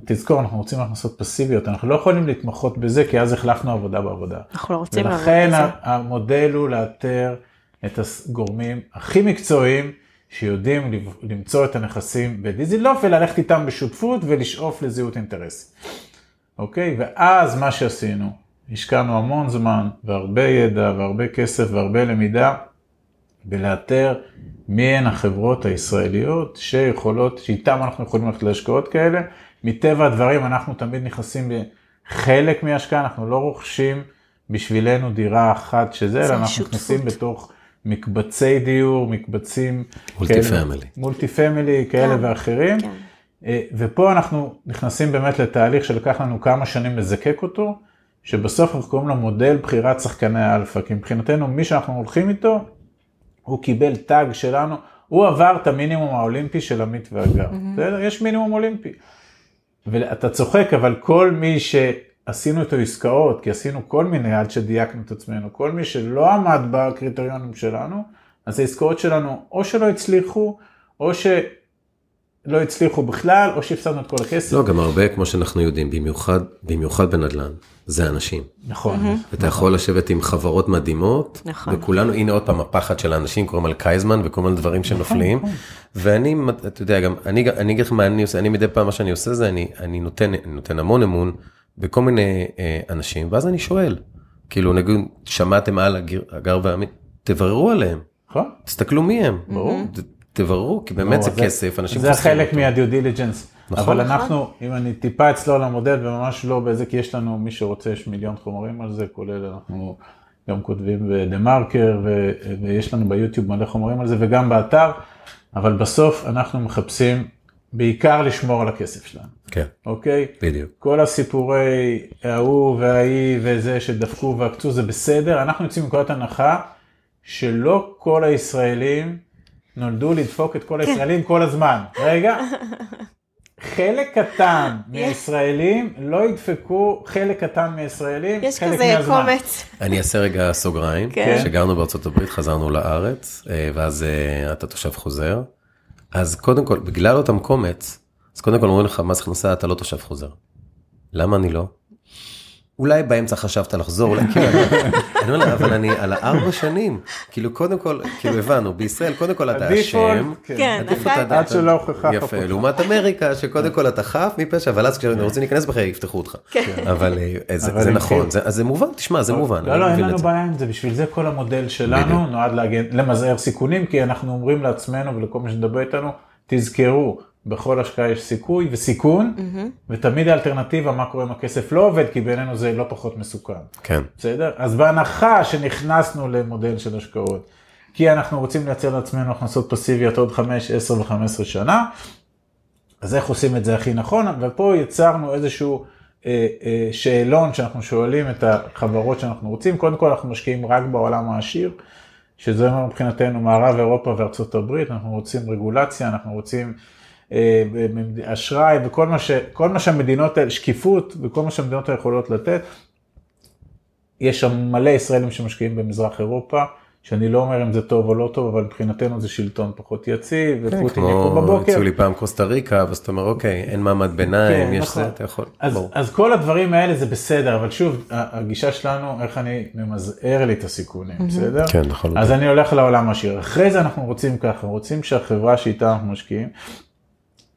תזכור, אנחנו רוצים הכנסות פסיביות, אנחנו לא יכולים להתמחות בזה, כי אז החלפנו עבודה בעבודה. אנחנו לא רוצים לעבוד בזה. ולכן המודל הוא לאתר את הגורמים הכי מקצועיים, שיודעים למצוא את הנכסים בדיזלדורף, וללכת איתם בשותפות, ולשאוף לזהות אינטרסים. אוקיי? ואז מה שעשינו, השקענו המון זמן, והרבה ידע, והרבה כסף, והרבה למידה, בלאתר מי הן החברות הישראליות שיכולות, שאיתן אנחנו יכולים ללכת להשקעות כאלה. מטבע הדברים אנחנו תמיד נכנסים חלק מההשקעה, אנחנו לא רוכשים בשבילנו דירה אחת שזה, אלא אנחנו נכנסים בתוך מקבצי דיור, מקבצים מולטי פמילי כאלה ואחרים, ופה אנחנו נכנסים באמת לתהליך שלקח לנו כמה שנים לזקק אותו, שבסוף אנחנו קוראים לו מודל בחירת שחקני האלפא, כי מבחינתנו מי שאנחנו הולכים איתו, הוא קיבל טאג שלנו, הוא עבר את המינימום האולימפי של עמית ואגר, יש מינימום אולימפי, ואתה צוחק, אבל כל מי שעשינו איתו עסקאות, כי עשינו כל מיני עד שדייקנו את עצמנו, כל מי שלא עמד בקריטריונים שלנו, אז העסקאות שלנו או שלא הצליחו, או שלא הצליחו בכלל, או שהפסדנו את כל הכסף. לא, גם הרבה כמו שאנחנו יודעים, במיוחד בנדל"ן, זה אנשים. נכון. אתה יכול לשבת עם חברות מדהימות, וכולנו, הנה עוד פעם, הפחד של האנשים, קוראים על קייזמן, וכל מיני דברים שנופלים, ואני, אתה יודע, גם, אני אגיד לך מה אני עושה, אני מדי פעם מה שאני עושה זה, אני נותן המון אמון, בכל מיני אנשים, ואז אני שואל, כאילו, נגיד, שמעתם על אגר ועמית, תבררו עליהם, תסתכלו מי הם, תבררו, כי באמת זה כסף, אנשים זה חלק מהדיו דיליג'נס, אבל אנחנו, אם אני טיפה אצלו על המודל, וממש לא בזה, כי יש לנו, מי שרוצה, יש מיליון חומרים על זה, כולל אנחנו גם כותבים בדה מרקר, ויש לנו ביוטיוב מלא חומרים על זה, וגם באתר, אבל בסוף אנחנו מחפשים בעיקר לשמור על הכסף שלנו. כן. אוקיי? בדיוק. כל הסיפורי ההוא וההיא וזה שדפקו והקצו זה בסדר, אנחנו יוצאים מנקודת הנחה שלא כל הישראלים נולדו לדפוק את כל הישראלים כל הזמן. רגע. חלק קטן מישראלים לא ידפקו חלק קטן מישראלים יש חלק כזה מהזמן. קומץ. אני אעשה רגע סוגריים, שגרנו בארצות הברית, חזרנו לארץ, ואז אתה תושב חוזר. אז קודם כל, בגלל אותם קומץ, אז קודם כל אומרים לך, מס הכנסה, אתה לא תושב חוזר. למה אני לא? אולי באמצע חשבת לחזור, אולי כאילו, אני אומר לה, אבל אני על 4 שנים, כאילו קודם כל, כאילו הבנו, בישראל קודם כל אתה אשם, כן, עד שלא הוכחה חפות. יפה, לעומת אמריקה, שקודם כל אתה חף מפשע, אבל אז כשאני רוצה להיכנס בחיי, יפתחו אותך. אבל זה נכון, אז זה מובן, תשמע, זה מובן. לא, אין לנו בעיה עם זה, בשביל זה כל המודל שלנו נועד למזער סיכונים, כי אנחנו אומרים לעצמנו ולכל מי שדבר איתנו, תזכרו, בכל השקעה יש סיכוי וסיכון, ותמיד האלטרנטיבה, מה קורה אם הכסף לא עובד, כי בעינינו זה לא פחות מסוכן. כן. בסדר? אז בהנחה שנכנסנו למודל של השקעות, כי אנחנו רוצים לייצר לעצמנו הכנסות פסיביות עוד 5, 10 ו-15 שנה, אז איך עושים את זה הכי נכון? ופה יצרנו איזשהו שאלון שאנחנו שואלים את החברות שאנחנו רוצים. קודם כל אנחנו משקיעים רק בעולם העשיר, שזה מבחינתנו מערב אירופה וארצות הברית, אנחנו רוצים רגולציה, אנחנו רוצים אשראי וכל מה שהמדינות, שקיפות וכל מה שהמדינות יכולות לתת. יש שם מלא ישראלים שמשקיעים במזרח אירופה, שאני לא אומר אם זה טוב או לא טוב, אבל מבחינתנו זה שלטון פחות יציב, ופוטין יקום בבוקר. כמו הציעו לי פעם קוסטה ריקה, ואז אתה אומר, אוקיי, אין מעמד ביניים, יש זה, אתה יכול. אז כל הדברים האלה זה בסדר, אבל שוב, הגישה שלנו, איך אני ממזער לי את הסיכונים, בסדר? כן, נכון. אז אני הולך לעולם העשיר. אחרי זה אנחנו רוצים ככה, רוצים שהחברה שאיתה אנחנו משקיעים,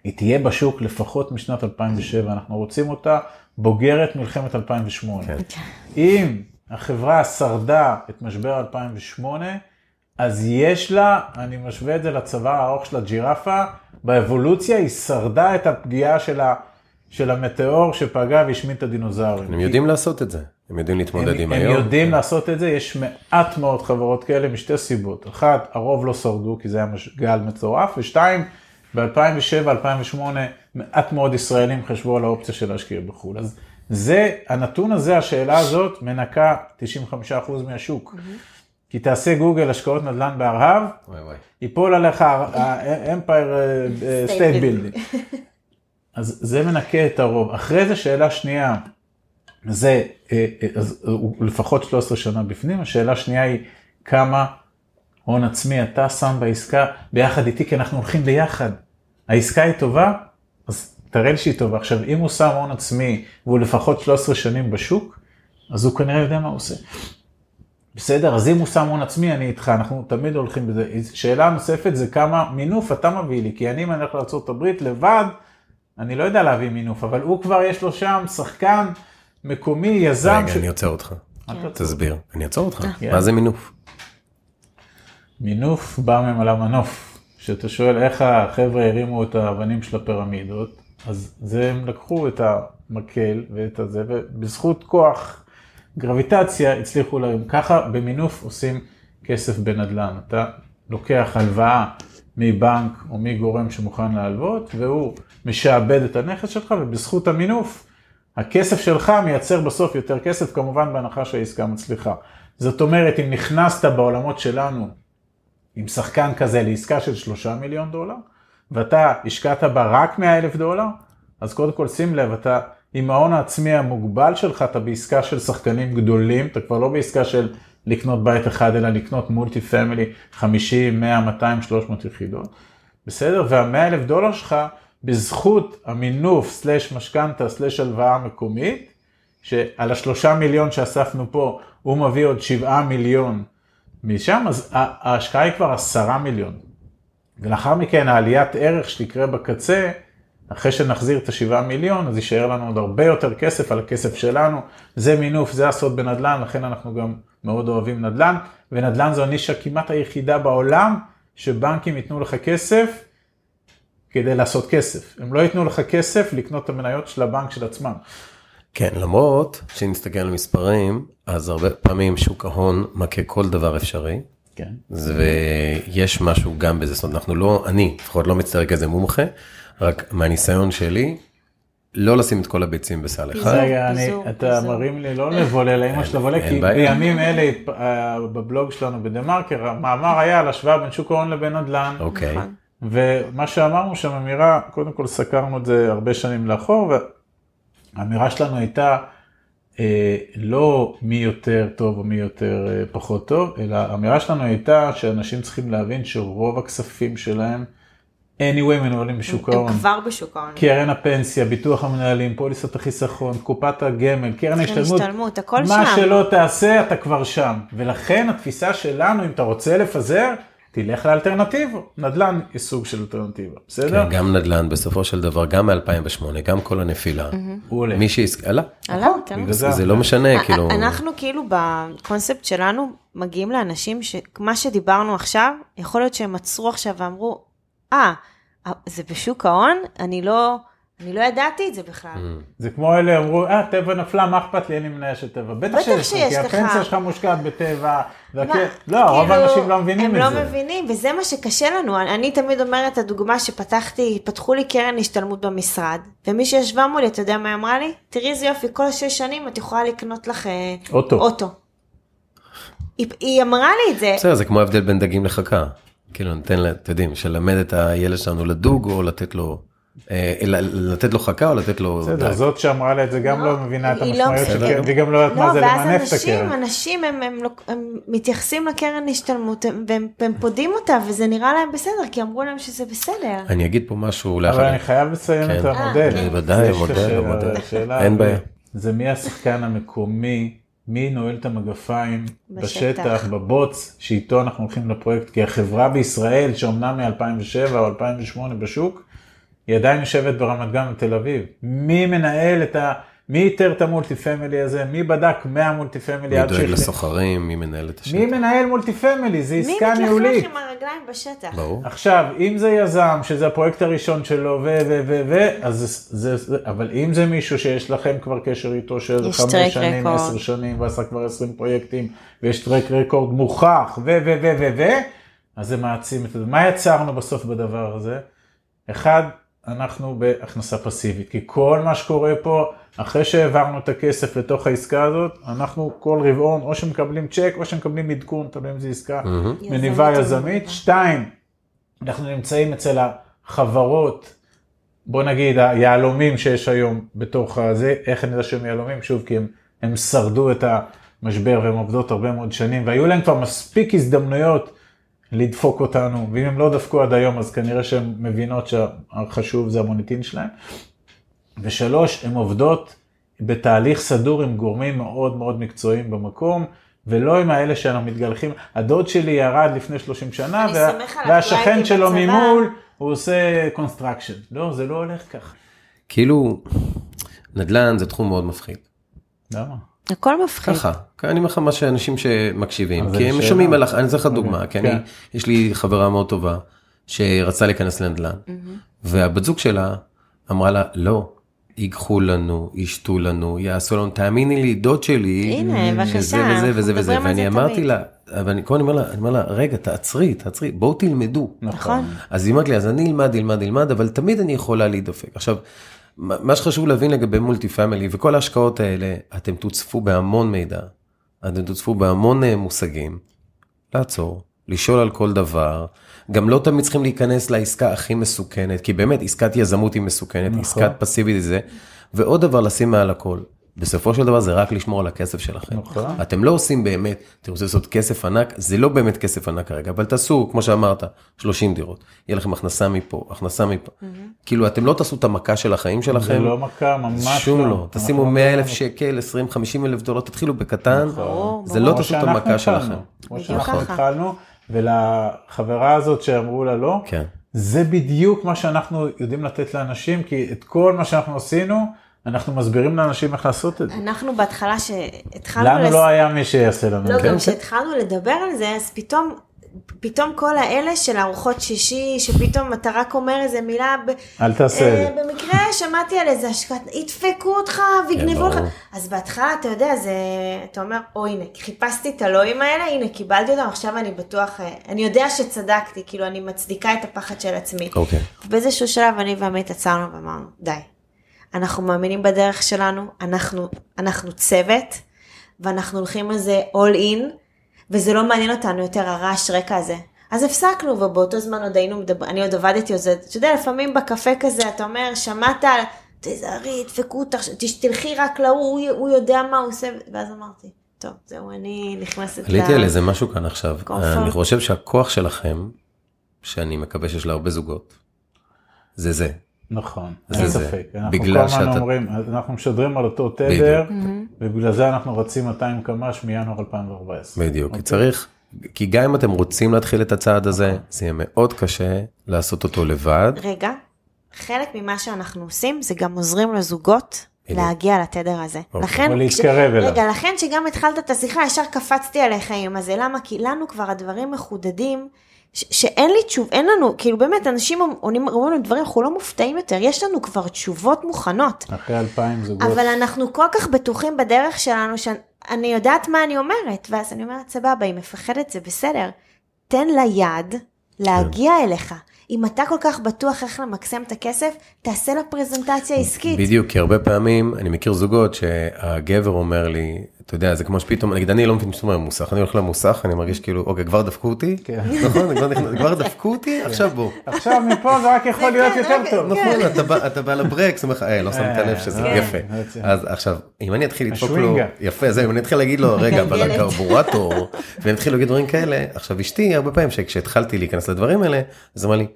היא תהיה בשוק לפחות משנת 2007, אנחנו רוצים אותה בוגרת מלחמת 2008. אם החברה שרדה את משבר 2008, אז יש לה, אני משווה את זה לצבא הארוך של הג'ירפה, באבולוציה היא שרדה את הפגיעה של המטאור שפגע והשמיד את הדינוזאורים. הם יודעים לעשות את זה, הם יודעים להתמודד עם היום. הם יודעים לעשות את זה, יש מעט מאוד חברות כאלה משתי סיבות. אחת, הרוב לא שרדו כי זה היה גל מטורף, ושתיים, ב-2007-2008 מעט מאוד ישראלים חשבו על האופציה של להשקיע בחו"ל. אז זה, הנתון הזה, השאלה הזאת, מנקה 95% מהשוק. כי תעשה גוגל השקעות נדל"ן בארהב, ייפול עליך Empire State Building. אז זה מנקה את הרוב. אחרי זה שאלה שנייה, זה לפחות 13 שנה בפנים, השאלה שנייה היא כמה הון עצמי אתה שם בעסקה ביחד איתי, כי אנחנו הולכים ביחד. העסקה היא טובה, אז תראה לי שהיא טובה. עכשיו, אם הוא שם הון עצמי, והוא לפחות 13 שנים בשוק, אז הוא כנראה יודע מה הוא עושה. בסדר, אז אם הוא שם הון עצמי, אני איתך, אנחנו תמיד הולכים בזה. שאלה נוספת זה כמה מינוף אתה מביא לי, כי אני מלך לארצות הברית לבד, אני לא יודע להביא מינוף, אבל הוא כבר יש לו שם שחקן מקומי, יזם. רגע, אני עוצר אותך. תסביר, אני אעצור אותך. מה זה מינוף? מינוף בא ממעלה מנוף. שאתה שואל איך החבר'ה הרימו את האבנים של הפירמידות, אז זה הם לקחו את המקל ואת הזה, ובזכות כוח גרביטציה הצליחו להם. ככה במינוף עושים כסף בנדל"ן. אתה לוקח הלוואה מבנק או מגורם שמוכן להלוות, והוא משעבד את הנכס שלך, ובזכות המינוף, הכסף שלך מייצר בסוף יותר כסף, כמובן בהנחה שהעסקה מצליחה. זאת אומרת, אם נכנסת בעולמות שלנו, עם שחקן כזה לעסקה של $3 מיליון, ואתה השקעת בה רק $100,000, אז קודם כל שים לב, אתה עם ההון העצמי המוגבל שלך, אתה בעסקה של שחקנים גדולים, אתה כבר לא בעסקה של לקנות בית אחד, אלא לקנות מולטי פמילי, 50, 100, 200, 300 יחידות. בסדר? וה$100,000 שלך, בזכות המינוף, סלש משכנתה, סלש הלוואה מקומית, שעל $3 מיליון שאספנו פה, הוא מביא עוד 7 מיליון משם, אז ההשקעה היא כבר 10 מיליון. ולאחר מכן, העליית ערך שתקרה בקצה, אחרי שנחזיר את 7 מיליון, אז יישאר לנו עוד הרבה יותר כסף על הכסף שלנו. זה מינוף, זה הסוד בנדל"ן, לכן אנחנו גם מאוד אוהבים נדל"ן, ונדל"ן זו הנישה כמעט היחידה בעולם, שבנקים ייתנו לך כסף כדי לעשות כסף. הם לא ייתנו לך כסף לקנות את המניות של הבנק של עצמם. כן, למרות שנסתכל על מספרים, אז הרבה פעמים שוק ההון מכה כל דבר אפשרי. כן. ויש משהו גם בזה, זאת אומרת, אנחנו לא, אני לפחות לא מצטער כזה מומחה, רק מהניסיון שלי, לא לשים את כל הביצים בסל אחד. רגע, אתה מרים לי לא לבולל, לאמא של לבולל, כי בימים אלה, בבלוג שלנו בדמרקר, המאמר היה על השוואה בין שוק ההון לבין נדל"ן. אוקיי. ומה שאמרנו שם, אמירה, קודם כל סקרנו את זה הרבה שנים לאחור, והאמירה שלנו הייתה לא מי יותר טוב או מי יותר פחות טוב, אלא האמירה שלנו הייתה שאנשים צריכים להבין שרוב הכספים שלהם, anyway מנוהלים בשוק ההון. הם כבר בשוק ההון. קרן הפנסיה, ביטוח המנהלים, פוליסת החיסכון, קופת הגמל, קרן ההשתלמות, הכל שם. מה שלא תעשה אתה כבר שם. ולכן התפיסה שלנו, אם אתה רוצה לפזר, תלך לאלטרנטיבה. נדל"ן היא סוג של אלטרנטיבה, בסדר? כן, גם נדל"ן בסופו של דבר, גם מ-2008, גם כל הנפילה. הוא עולה. מי שעסק, עלה. כן. זה לא משנה, כאילו. אנחנו כאילו בקונספט שלנו מגיעים לאנשים שמה שדיברנו עכשיו, יכול להיות שהם עצרו עכשיו ואמרו, זה בשוק ההון? אני לא ידעתי את זה בכלל. זה כמו אלה אמרו, טבע נפלה, מה אכפת לי, אין לי מניה של טבע. בטח שיש לך, כי הפנסיה שלך מושקעת בטבע. לא, רוב האנשים לא מבינים את זה. הם לא מבינים, וזה מה שקשה לנו. אני תמיד אומרת, הדוגמה פתחו לי קרן השתלמות במשרד, ומי שישבה מולי, אתה יודע מה אמרה לי? תראי איזה יופי, כל 6 שנים את יכולה לקנות לך אוטו. היא אמרה לי את זה. בסדר, זה כמו ההבדל בין דגים לחכה. כאילו נתן לה, אתם יודעים, שלמד את הילד שלנו לדוג, או לתת לו חכה, או לתת לו דג. בסדר, זאת שאמרה לה את זה גם לא מבינה את המשמעויות של קרן, והיא גם לא יודעת מה זה למנף את הקרן. ואז אנשים הם מתייחסים לקרן השתלמות, והם פודים אותה, וזה נראה להם בסדר, כי אמרו להם שזה בסדר. אני אגיד פה משהו אבל אני חייב לציין את המודל. בוודאי, המודל. אין בעיה. זה מי השחקן המקומי, מי נועל את המגפיים בשטח, בבוץ, שאיתו אנחנו הולכים לפרויקט, כי החברה בישראל, שאומנם מ-2007 או 2008 בשוק, היא עדיין יושבת ברמת גן בתל אביב. מי מנהל מי איתר את המולטי פמילי הזה? מי בדק 100 מולטי פמילי? מי דואג לסוחרים? מי מנהל את השטח? מי מנהל מולטי פמילי? זה עסקה ניהולית. מי מתלכלך עם הרגליים בשטח? ברור. עכשיו, אם זה יזם, שזה הפרויקט הראשון שלו, אבל אם זה מישהו שיש לכם כבר קשר איתו של 5 שנים, 10 שנים, ועשה כבר 20 פרויקטים, ויש טרק רקורד מוכח, אז זה מעצים את זה. מה יצרנו בסוף בדבר הזה? אחד, אנחנו בהכנסה פסיבית, כי כל מה שקורה פה, אחרי שהעברנו את הכסף לתוך העסקה הזאת, אנחנו כל רבעון, או שמקבלים צ'ק, או שמקבלים עדכון, תלוי אם זה עסקה מניבה יזמית. 2, אנחנו נמצאים אצל החברות, בוא נגיד, היעלומים שיש היום בתוך הזה, איך אני יודע שהם יעלומים? שוב, כי הם שרדו את המשבר, והם עובדות הרבה מאוד שנים, והיו להם כבר מספיק הזדמנויות, לדפוק אותנו, ואם הם לא דפקו עד היום, אז כנראה שהן מבינות שהחשוב זה המוניטין שלהם. 3, הן עובדות בתהליך סדור עם גורמים מאוד מאוד מקצועיים במקום, ולא עם האלה שאנחנו מתגלחים. הדוד שלי ירד לפני 30 שנה, והשכן שלו ממול, הוא עושה קונסטרקשן. לא, זה לא הולך ככה. כאילו, נדל"ן זה תחום מאוד מפחיד. למה? הכל מפחיד. ככה, אני אומר לך מה שאנשים שמקשיבים, כי הם שומעים עליך, אני אעזר לך דוגמה, כי יש לי חברה מאוד טובה, שרצה להיכנס לנדל"ן, והבת זוג שלה אמרה לה, לא, ייקחו לנו, ישתו לנו, יעשו לנו, תאמיני לי, דוד שלי, הנה, בבקשה, שזה וזה אנחנו וזה וזה, מדברים על ואני זה אמרתי תמיד. לה, אבל אני אומר לה, רגע, תעצרי, בואו תלמדו. נכון. אז היא אמרת לי, אז אני אלמד, אבל תמיד אני יכולה להידפק. עכשיו, מה שחשוב להבין לגבי מולטי פמילי, וכל ההשקעות האלה, אתם תוצפו בהמון מידע, אתם תוצפו בהמון מושגים, לעצור, לשאול על כל דבר, גם לא תמיד צריכים להיכנס לעסקה הכי מסוכנת, כי באמת עסקת יזמות היא מסוכנת, נכון. עסקת פסיבית זה, ועוד דבר לשים מעל הכל, בסופו של דבר זה רק לשמור על הכסף שלכם. נכון. אתם לא עושים באמת, אתם רוצים לעשות כסף ענק, זה לא באמת כסף ענק כרגע, אבל תעשו, כמו שאמרת, 30 דירות, יהיה לכם הכנסה מפה, כאילו אתם לא תעשו את המכה של החיים שלכם. זה לא מכה, ממש לא. שום לא, תשימו 100,000 שקל, 20-50,000 דולר, תתחילו בקטן, זה לא תעשו את המכה שלכם. כמו שאנחנו התחלנו, ולחברה הזאת שאמרו לה לא, כן. זה בדיוק מה שאנחנו יודעים לתת לאנשים, כי את כל מה שאנחנו עשינו, אנחנו מסבירים לאנשים איך לעשות את זה. אנחנו בהתחלה שהתחלנו... לנו לא היה מי שיעשה לנו. לא, גם כשהתחלנו לדבר על זה, אז פתאום כל האלה של ארוחות שישי, שפתאום אתה רק אומר איזה מילה, אל תעשה את זה. במקרה שמעתי על איזה השקעת, ידפקו אותך ויגנבו לך. אז בהתחלה אתה יודע, אתה אומר, הנה, חיפשתי את הלואים האלה, הנה, קיבלתי אותם, עכשיו אני בטוח, אני יודע שצדקתי, כאילו אני מצדיקה את הפחד של עצמי. אוקיי. באיזשהו שלב אני ועמית עצרנו ואמרנו, די. אנחנו מאמינים בדרך שלנו, אנחנו צוות, ואנחנו הולכים על זה all in, וזה לא מעניין אותנו יותר הרעש רקע הזה. אז הפסקנו, ובאותו זמן עוד היינו אני עוד עבדתי, אתה יודע, לפעמים בקפה כזה, אתה אומר, שמעת, תזהרי, דפקו, תלכי רק להוא, הוא יודע מה הוא עושה, ואז אמרתי, טוב, זהו, אני נכנסת עליתי על איזה משהו כאן עכשיו, אני חושב שהכוח שלכם, שאני מקווה שיש לה הרבה זוגות, זה. נכון, אין ספק. אנחנו כל הזמן אומרים, אנחנו משדרים על אותו תדר, ובגלל זה אנחנו רצים 200 קמ"ש מינואר 2014. בדיוק, כי צריך, כי גם אם אתם רוצים להתחיל את הצעד הזה, זה יהיה מאוד קשה לעשות אותו לבד. רגע, חלק ממה שאנחנו עושים, זה גם עוזרים לזוגות להגיע לתדר הזה. או להתקרב אליו. רגע, לכן שגם התחלת את השיחה, ישר קפצתי עליך עם הזה, למה? כי לנו כבר הדברים מחודדים, שאין לי תשוב, אין לנו, כאילו באמת, אנשים אומרים לנו דברים, אנחנו לא מופתעים יותר, יש לנו כבר תשובות מוכנות. אחרי 2,000 זוגות. אבל אנחנו כל כך בטוחים בדרך שלנו, שאני יודעת מה אני אומרת, ואז אני אומרת, סבבה, היא מפחדת, זה בסדר. תן לה יד להגיע אליך. אם אתה כל כך בטוח איך למקסם את הכסף, תעשה לה פרזנטציה עסקית. בדיוק, כי הרבה פעמים אני מכיר זוגות שהגבר אומר לי, אתה יודע, זה כמו שפתאום, נגיד, אני לא מבין שאתה אומר מוסך, אני הולך למוסך, אני מרגיש כאילו, אוקיי, כבר דפקו אותי, נכון, כבר דפקו אותי, עכשיו בוא. עכשיו מפה זה רק יכול להיות יותר טוב. נכון, אתה בא לברקס, אומר לך, לא שמת לב שזה יפה. אז עכשיו, אם אני אתחיל לדפוק לו, יפה, זה, אם אני אתחיל להגיד לו, רגע, אבל הקרבורטור, ואני אתחיל להגיד דברים כאלה, עכשיו אשתי, הרבה פעמים שכשהתחלתי להיכנס לדברים האלה, אז אמרה לי,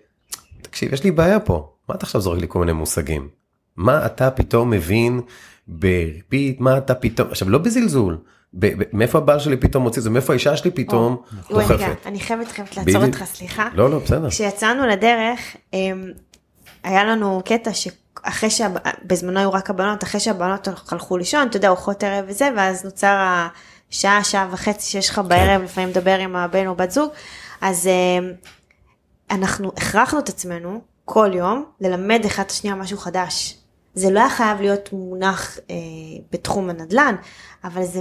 תקשיב, יש לי בעיה פה, מה אתה עכשיו זורק לי כל מיני מושגים? מה אתה פתאום מבין בריבית, מה אתה פתאום, עכשיו לא בזלזול, מאיפה הבעל שלי פתאום מוציא זה, מאיפה האישה שלי פתאום דוחפת. אני חייבת לעצור אותך, סליחה. לא, בסדר. כשיצאנו לדרך, היה לנו קטע שאחרי בזמנו היו רק הבנות, אחרי שהבנות הלכו לישון, אתה יודע, ארוחות ערב וזה, ואז נוצר שעה וחצי שיש לך בערב, לפעמים מדבר עם הבן או בת זוג, אז אנחנו הכרחנו את עצמנו כל יום ללמד אחד את השנייה משהו חדש. זה לא היה חייב להיות מונח בתחום הנדל"ן, אבל זה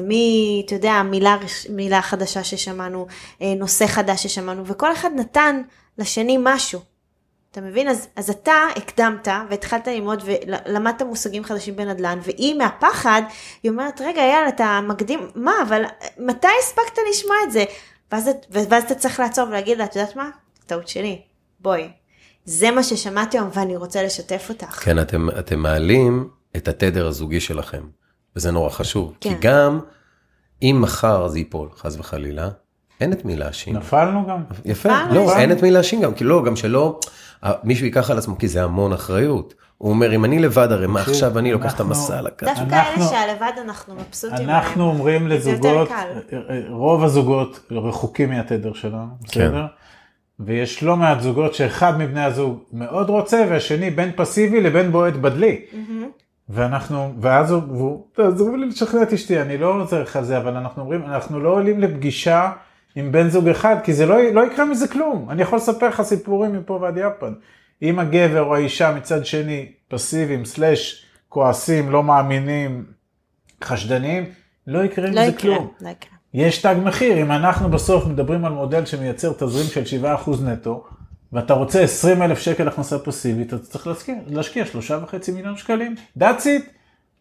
אתה יודע, מילה חדשה ששמענו, נושא חדש ששמענו, וכל אחד נתן לשני משהו. אתה מבין? אז אתה הקדמת והתחלת ללמוד ולמדת מושגים חדשים בנדל"ן, והיא מהפחד, היא אומרת, רגע, יאללה, אתה מקדים, מה, אבל מתי הספקת לשמוע את זה? ואז אתה צריך לעצור ולהגיד לה, את יודעת מה? טעות שלי, בואי. זה מה ששמעתי היום ואני רוצה לשתף אותך. כן, אתם מעלים את התדר הזוגי שלכם, וזה נורא חשוב. כן. כי גם אם מחר זה ייפול, חס וחלילה, אין את מי להאשים. נפלנו גם. יפה, לא, אין את מי להאשים גם, כי לא, גם שלא, מישהו ייקח על עצמו, כי זה המון אחריות. הוא אומר, אם אני לבד, הרי מה עכשיו אני לוקח את המסע על הקו. דווקא אלה שהלבד אנחנו מבסוטים. אנחנו אומרים לזוגות, רוב הזוגות רחוקים מהתדר שלנו, בסדר? ויש לא מעט זוגות שאחד מבני הזוג מאוד רוצה, והשני בין פסיבי לבין בועט בדלי. ואז הוא, תעזרו לי לשכנע את אשתי, אני לא עוזר לך על זה, אבל אנחנו אומרים, אנחנו לא עולים לפגישה עם בן זוג אחד, כי זה לא יקרה מזה כלום. אני יכול לספר לך סיפורים מפה ועד יפן. אם הגבר או האישה מצד שני פסיביים, סלש, כועסים, לא מאמינים, חשדניים, לא יקרה עם זה כלום. לא יקרה. יש תג מחיר, אם אנחנו בסוף מדברים על מודל שמייצר תזרים של 7% נטו, ואתה רוצה 20,000 שקל הכנסה פסיבית, אתה צריך להשקיע 3.5 מיליון שקלים. That's it.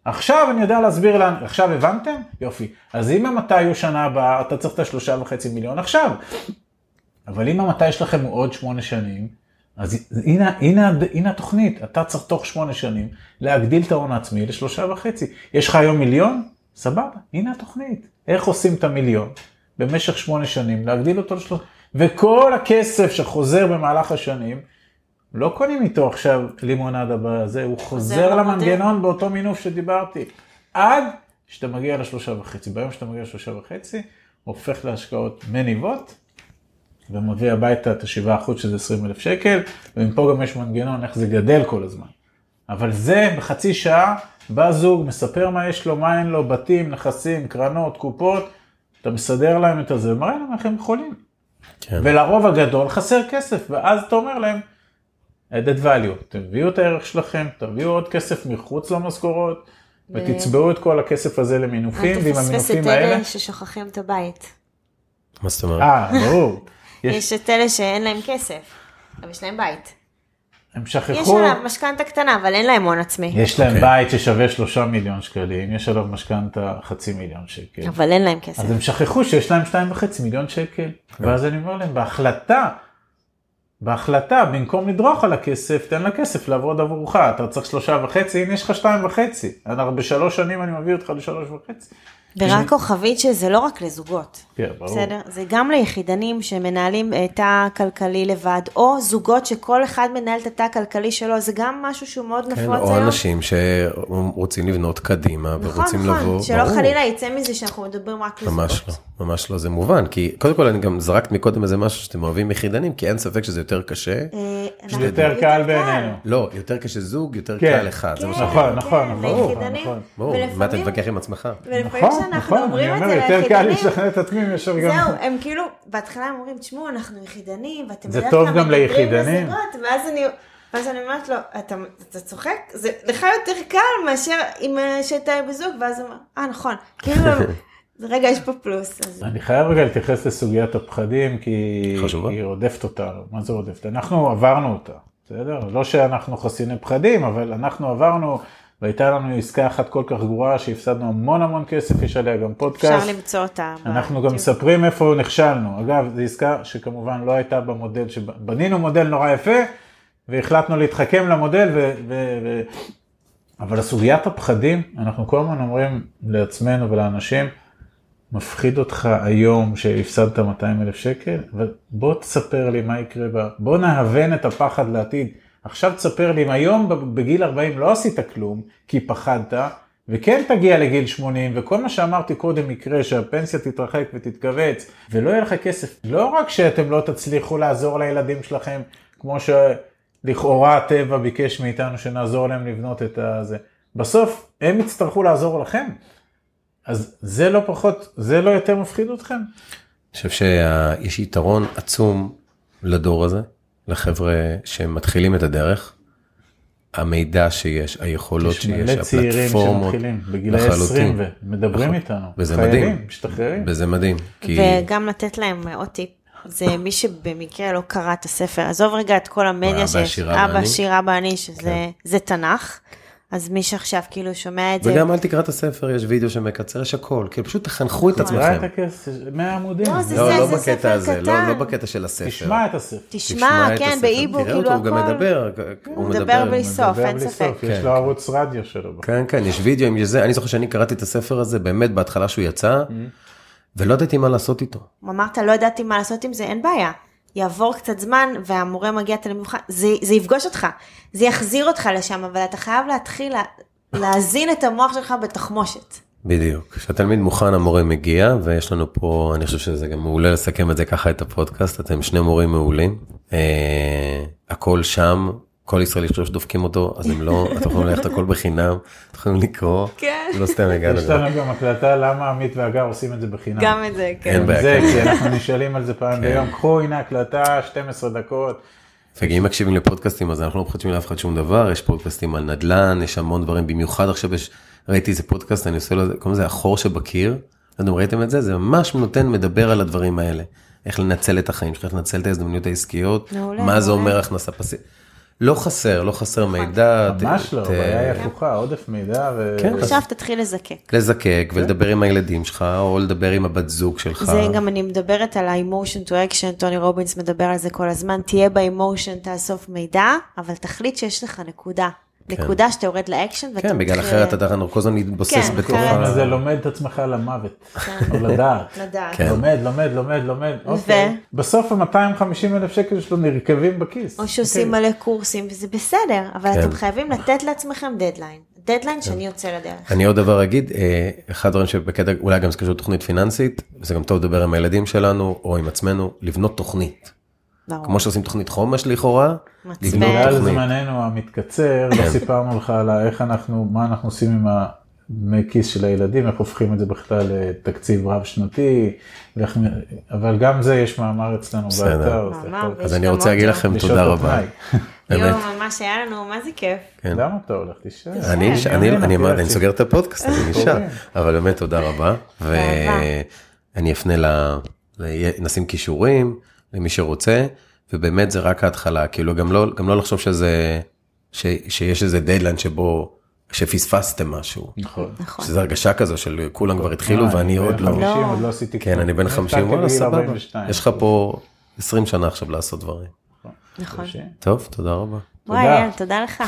עכשיו אני יודע להסביר לנו, עכשיו הבנתם? יופי. אז אם המתי הוא שנה הבאה, אתה צריך את 3.5 מיליון עכשיו. אבל אם המתי יש לכם עוד 8 שנים, אז הנה התוכנית. אתה צריך תוך 8 שנים להגדיל את ההון העצמי ל3.5. יש לך היום 1,000,000? סבבה. הנה התוכנית. איך עושים את 1,000,000? במשך 8 שנים, להגדיל אותו ל3. וכל הכסף שחוזר במהלך השנים, לא קונים איתו עכשיו לימונדה בזה, הוא חוזר למנגנון באותו מינוף שדיברתי. עד שאתה מגיע ל3.5. ביום שאתה מגיע ל3.5, הופך להשקעות מניבות, ומביא הביתה את ה7% שזה 20,000 שקל, ומפה גם יש מנגנון איך זה גדל כל הזמן. אבל זה בחצי שעה, בא זוג, מספר מה יש לו, מה אין לו, בתים, נכסים, קרנות, קופות, אתה מסדר להם את זה, ומראה להם איך הם יכולים. כן. ולרוב הגדול חסר כסף, ואז אתה אומר להם, added value, תביאו את הערך שלכם, תביאו עוד כסף מחוץ למשכורות, ותצבעו את כל הכסף הזה למינופים, ועם המינופים האלה... את אלה ששוכחים את הבית. מה זאת אומרת? ברור. יש את אלה שאין להם כסף, אבל יש להם בית. הם שכחו... יש עליו משכנתה קטנה, אבל אין להם הון עצמי. יש להם בית ששווה 3 מיליון שקלים, יש עליו משכנתה 500,000 שקל. אבל אין להם כסף. אז הם שכחו שיש להם 2.5 מיליון שקל. ואז אני אומר להם, בהחלטה, במקום לדרוך על הכסף, תן לכסף לעבוד עבורך. אתה צריך 3.5, הנה יש לך 2.5. ב3 שנים אני מביא אותך ל3.5. ורק כוכבית שזה לא רק לזוגות. כן, ברור. בסדר? זה גם ליחידנים שמנהלים תא כלכלי לבד, או זוגות שכל אחד מנהל את התא הכלכלי שלו, זה גם משהו שהוא מאוד נפוץ היום. או אנשים שרוצים לבנות קדימה, ורוצים לבוא. נכון, שלא חלילה יצא מזה שאנחנו מדברים רק לזוגות. ממש לא, ממש לא, זה מובן, כי קודם כל אני גם זרקת מקודם איזה משהו שאתם אוהבים יחידנים, כי אין ספק שזה יותר קשה. זה יותר קל בעינינו. לא, יותר קשה זוג, יותר קל אחד. נכון, ברור. מה אתה מתווכח עם עצמך? שאנחנו אומרים את זה ליחידנים. יותר קל לשכנע את עצמי מאשר גם... זהו, הם כאילו, בהתחלה הם אומרים, תשמעו, אנחנו יחידנים, ואתם זה טוב גם ליחידנים. ואז אני אומרת לו, אתה צוחק? זה לך יותר קל מאשר אם שאתה בזוג, ואז הוא אומר, נכון, כאילו, רגע, יש פה פלוס. אני חייב רגע להתייחס לסוגיית הפחדים, כי היא רודפת אותנו. מה זה רודפת? אנחנו עברנו אותה, בסדר? לא שאנחנו חסיני פחדים, אבל אנחנו עברנו... והייתה לנו עסקה אחת כל כך גרועה שהפסדנו המון כסף, יש עליה גם פודקאסט. אפשר למצוא אותה. אנחנו גם מספרים איפה נכשלנו. אגב, זו עסקה שכמובן לא הייתה במודל, בנינו מודל נורא יפה, והחלטנו להתחכם למודל, אבל הסוגיית הפחדים, אנחנו כל הזמן אומרים לעצמנו ולאנשים, מפחיד אותך היום שהפסדת 200,000 שקל, ובוא תספר לי מה יקרה בה, בוא נהוון את הפחד לעתיד. עכשיו תספר לי, אם היום בגיל 40 לא עשית כלום, כי פחדת, וכן תגיע לגיל 80, וכל מה שאמרתי קודם יקרה, שהפנסיה תתרחק ותתכווץ, ולא יהיה לך כסף. לא רק שאתם לא תצליחו לעזור לילדים שלכם, כמו שלכאורה הטבע ביקש מאיתנו שנעזור להם לבנות את זה. בסוף הם יצטרכו לעזור לכם. אז זה לא פחות, זה לא יותר מפחיד אתכם? אני חושב שיש יתרון עצום לדור הזה. לחבר'ה שמתחילים את הדרך, המידע שיש, היכולות שיש, הפלטפורמות, יש מלא צעירים שמתחילים בגילי 20 ומדברים איתנו, חיילים, משתחררים. וזה מדהים. וגם לתת להם עוד טיפ, זה מי שבמקרה לא קרא את הספר, עזוב רגע את כל המדיה שיש, אבא, שיר, אבא, אני, שזה תנ"ך, אז מי שעכשיו כאילו שומע את זה... וגם אל תקרא את הספר, יש וידאו שמקצר, יש הכל, כאילו פשוט תחנכו את עצמכם. תקרא את הכסף, 100 עמודים. לא בקטע הזה, לא בקטע של הספר. תשמע את הספר. תשמע, כן, באיבוק, כאילו הכל. הוא גם מדבר. הוא מדבר בלי סוף, אין ספק. יש לו ערוץ רדיו שלו. כן, כן, יש וידאו עם זה, אני זוכר שאני קראתי את הספר הזה, באמת בהתחלה שהוא יצא, ולא ידעתי מה לעשות איתו. אמרת, לא ידעתי מה לעשות עם זה, אין בעיה. יעבור קצת זמן, והמורה מגיע תלמיד, זה יפגוש אותך, זה יחזיר אותך לשם, אבל אתה חייב להתחיל להזין את המוח שלך בתחמושת. בדיוק. כשהתלמיד מוכן, המורה מגיע, ויש לנו פה, אני חושב שזה גם מעולה לסכם את זה ככה, את הפודקאסט, אתם שני מורים מעולים, הכל שם, כל ישראלי חושב שדופקים אותו, אז הם לא, אתם יכולים ללכת הכל בחינם, אתם יכולים לקרוא, לא סתם הגענו. יש לנו גם הקלטה, למה עמית והגר עושים את זה בחינם. גם את זה, כן. זה, כי אנחנו נשאלים על זה פעם ביום, קחו, הנה הקלטה, 12 דקות, ואם מקשיבים לפודקאסטים, אז אנחנו לא מחדשים לאף אחד שום דבר, יש פודקאסטים על נדל"ן, יש המון דברים, במיוחד עכשיו ראיתי איזה פודקאסט, אני עושה לו, קוראים לזה החור שבקיר, אתם ראיתם את זה? זה ממש מדבר על הדברים האלה, איך לנצל את החיים שלך, איך לנצל את ההזדמנויות העסקיות, מה זה אומר הכנסה פסיבית. לא חסר מידע. ממש לא, הבעיה היא הפוכה, עודף מידע עכשיו תתחיל לזקק. לזקק ולדבר עם הילדים שלך, או לדבר עם הבת זוג שלך. זה גם אני מדברת על ה-emotion to action, טוני רובינס מדבר על זה כל הזמן, תהיה ב-emotion, תאסוף מידע, אבל תחליט שיש לך נקודה שאתה יורד לאקשן. כן, בגלל אחרת אתה כל הזמן להתבוסס בתוכה. זה לומד את עצמך למוות, או לדעת. לומד. בסוף ה-250,000 שקל שלו נרכבים בכיס. או שעושים מלא קורסים, וזה בסדר, אבל אתם חייבים לתת לעצמכם דדליין שאני יוצא לדרך. אני עוד דבר אגיד, אחד הדברים שבקטע, אולי גם זה קשור תוכנית פיננסית, וזה גם טוב לדבר עם הילדים שלנו, או עם עצמנו, לבנות תוכנית. כמו שעושים תוכנית חומש לכאורה, לבנות בגלל תוכנית. זמננו המתקצר, לא סיפרנו לך על מה אנחנו עושים עם דמי כיס של הילדים, איך הופכים את זה בכלל לתקציב רב שנתי, אבל גם זה יש מאמר אצלנו באתר. אז אני רוצה להגיד לכם תודה רבה. יום, ממש היה לנו, מה זה כיף. למה אתה הולך? תשאר. אני סוגר את הפודקאסט, אני נשאר, אבל באמת תודה רבה, ואני אפנה נשים קישורים, למי שרוצה, ובאמת זה רק ההתחלה, כאילו גם לא לחשוב שיש איזה דדליין שבו, שפספסתם משהו. נכון. שזה הרגשה כזו של כולם כבר התחילו, ואני עוד לא. 50, עוד לא עשיתי כן, אני בן 50, וואלה, סבבה. יש לך פה 20 שנה עכשיו לעשות דברים. נכון. טוב, תודה רבה. וואי, תודה לך.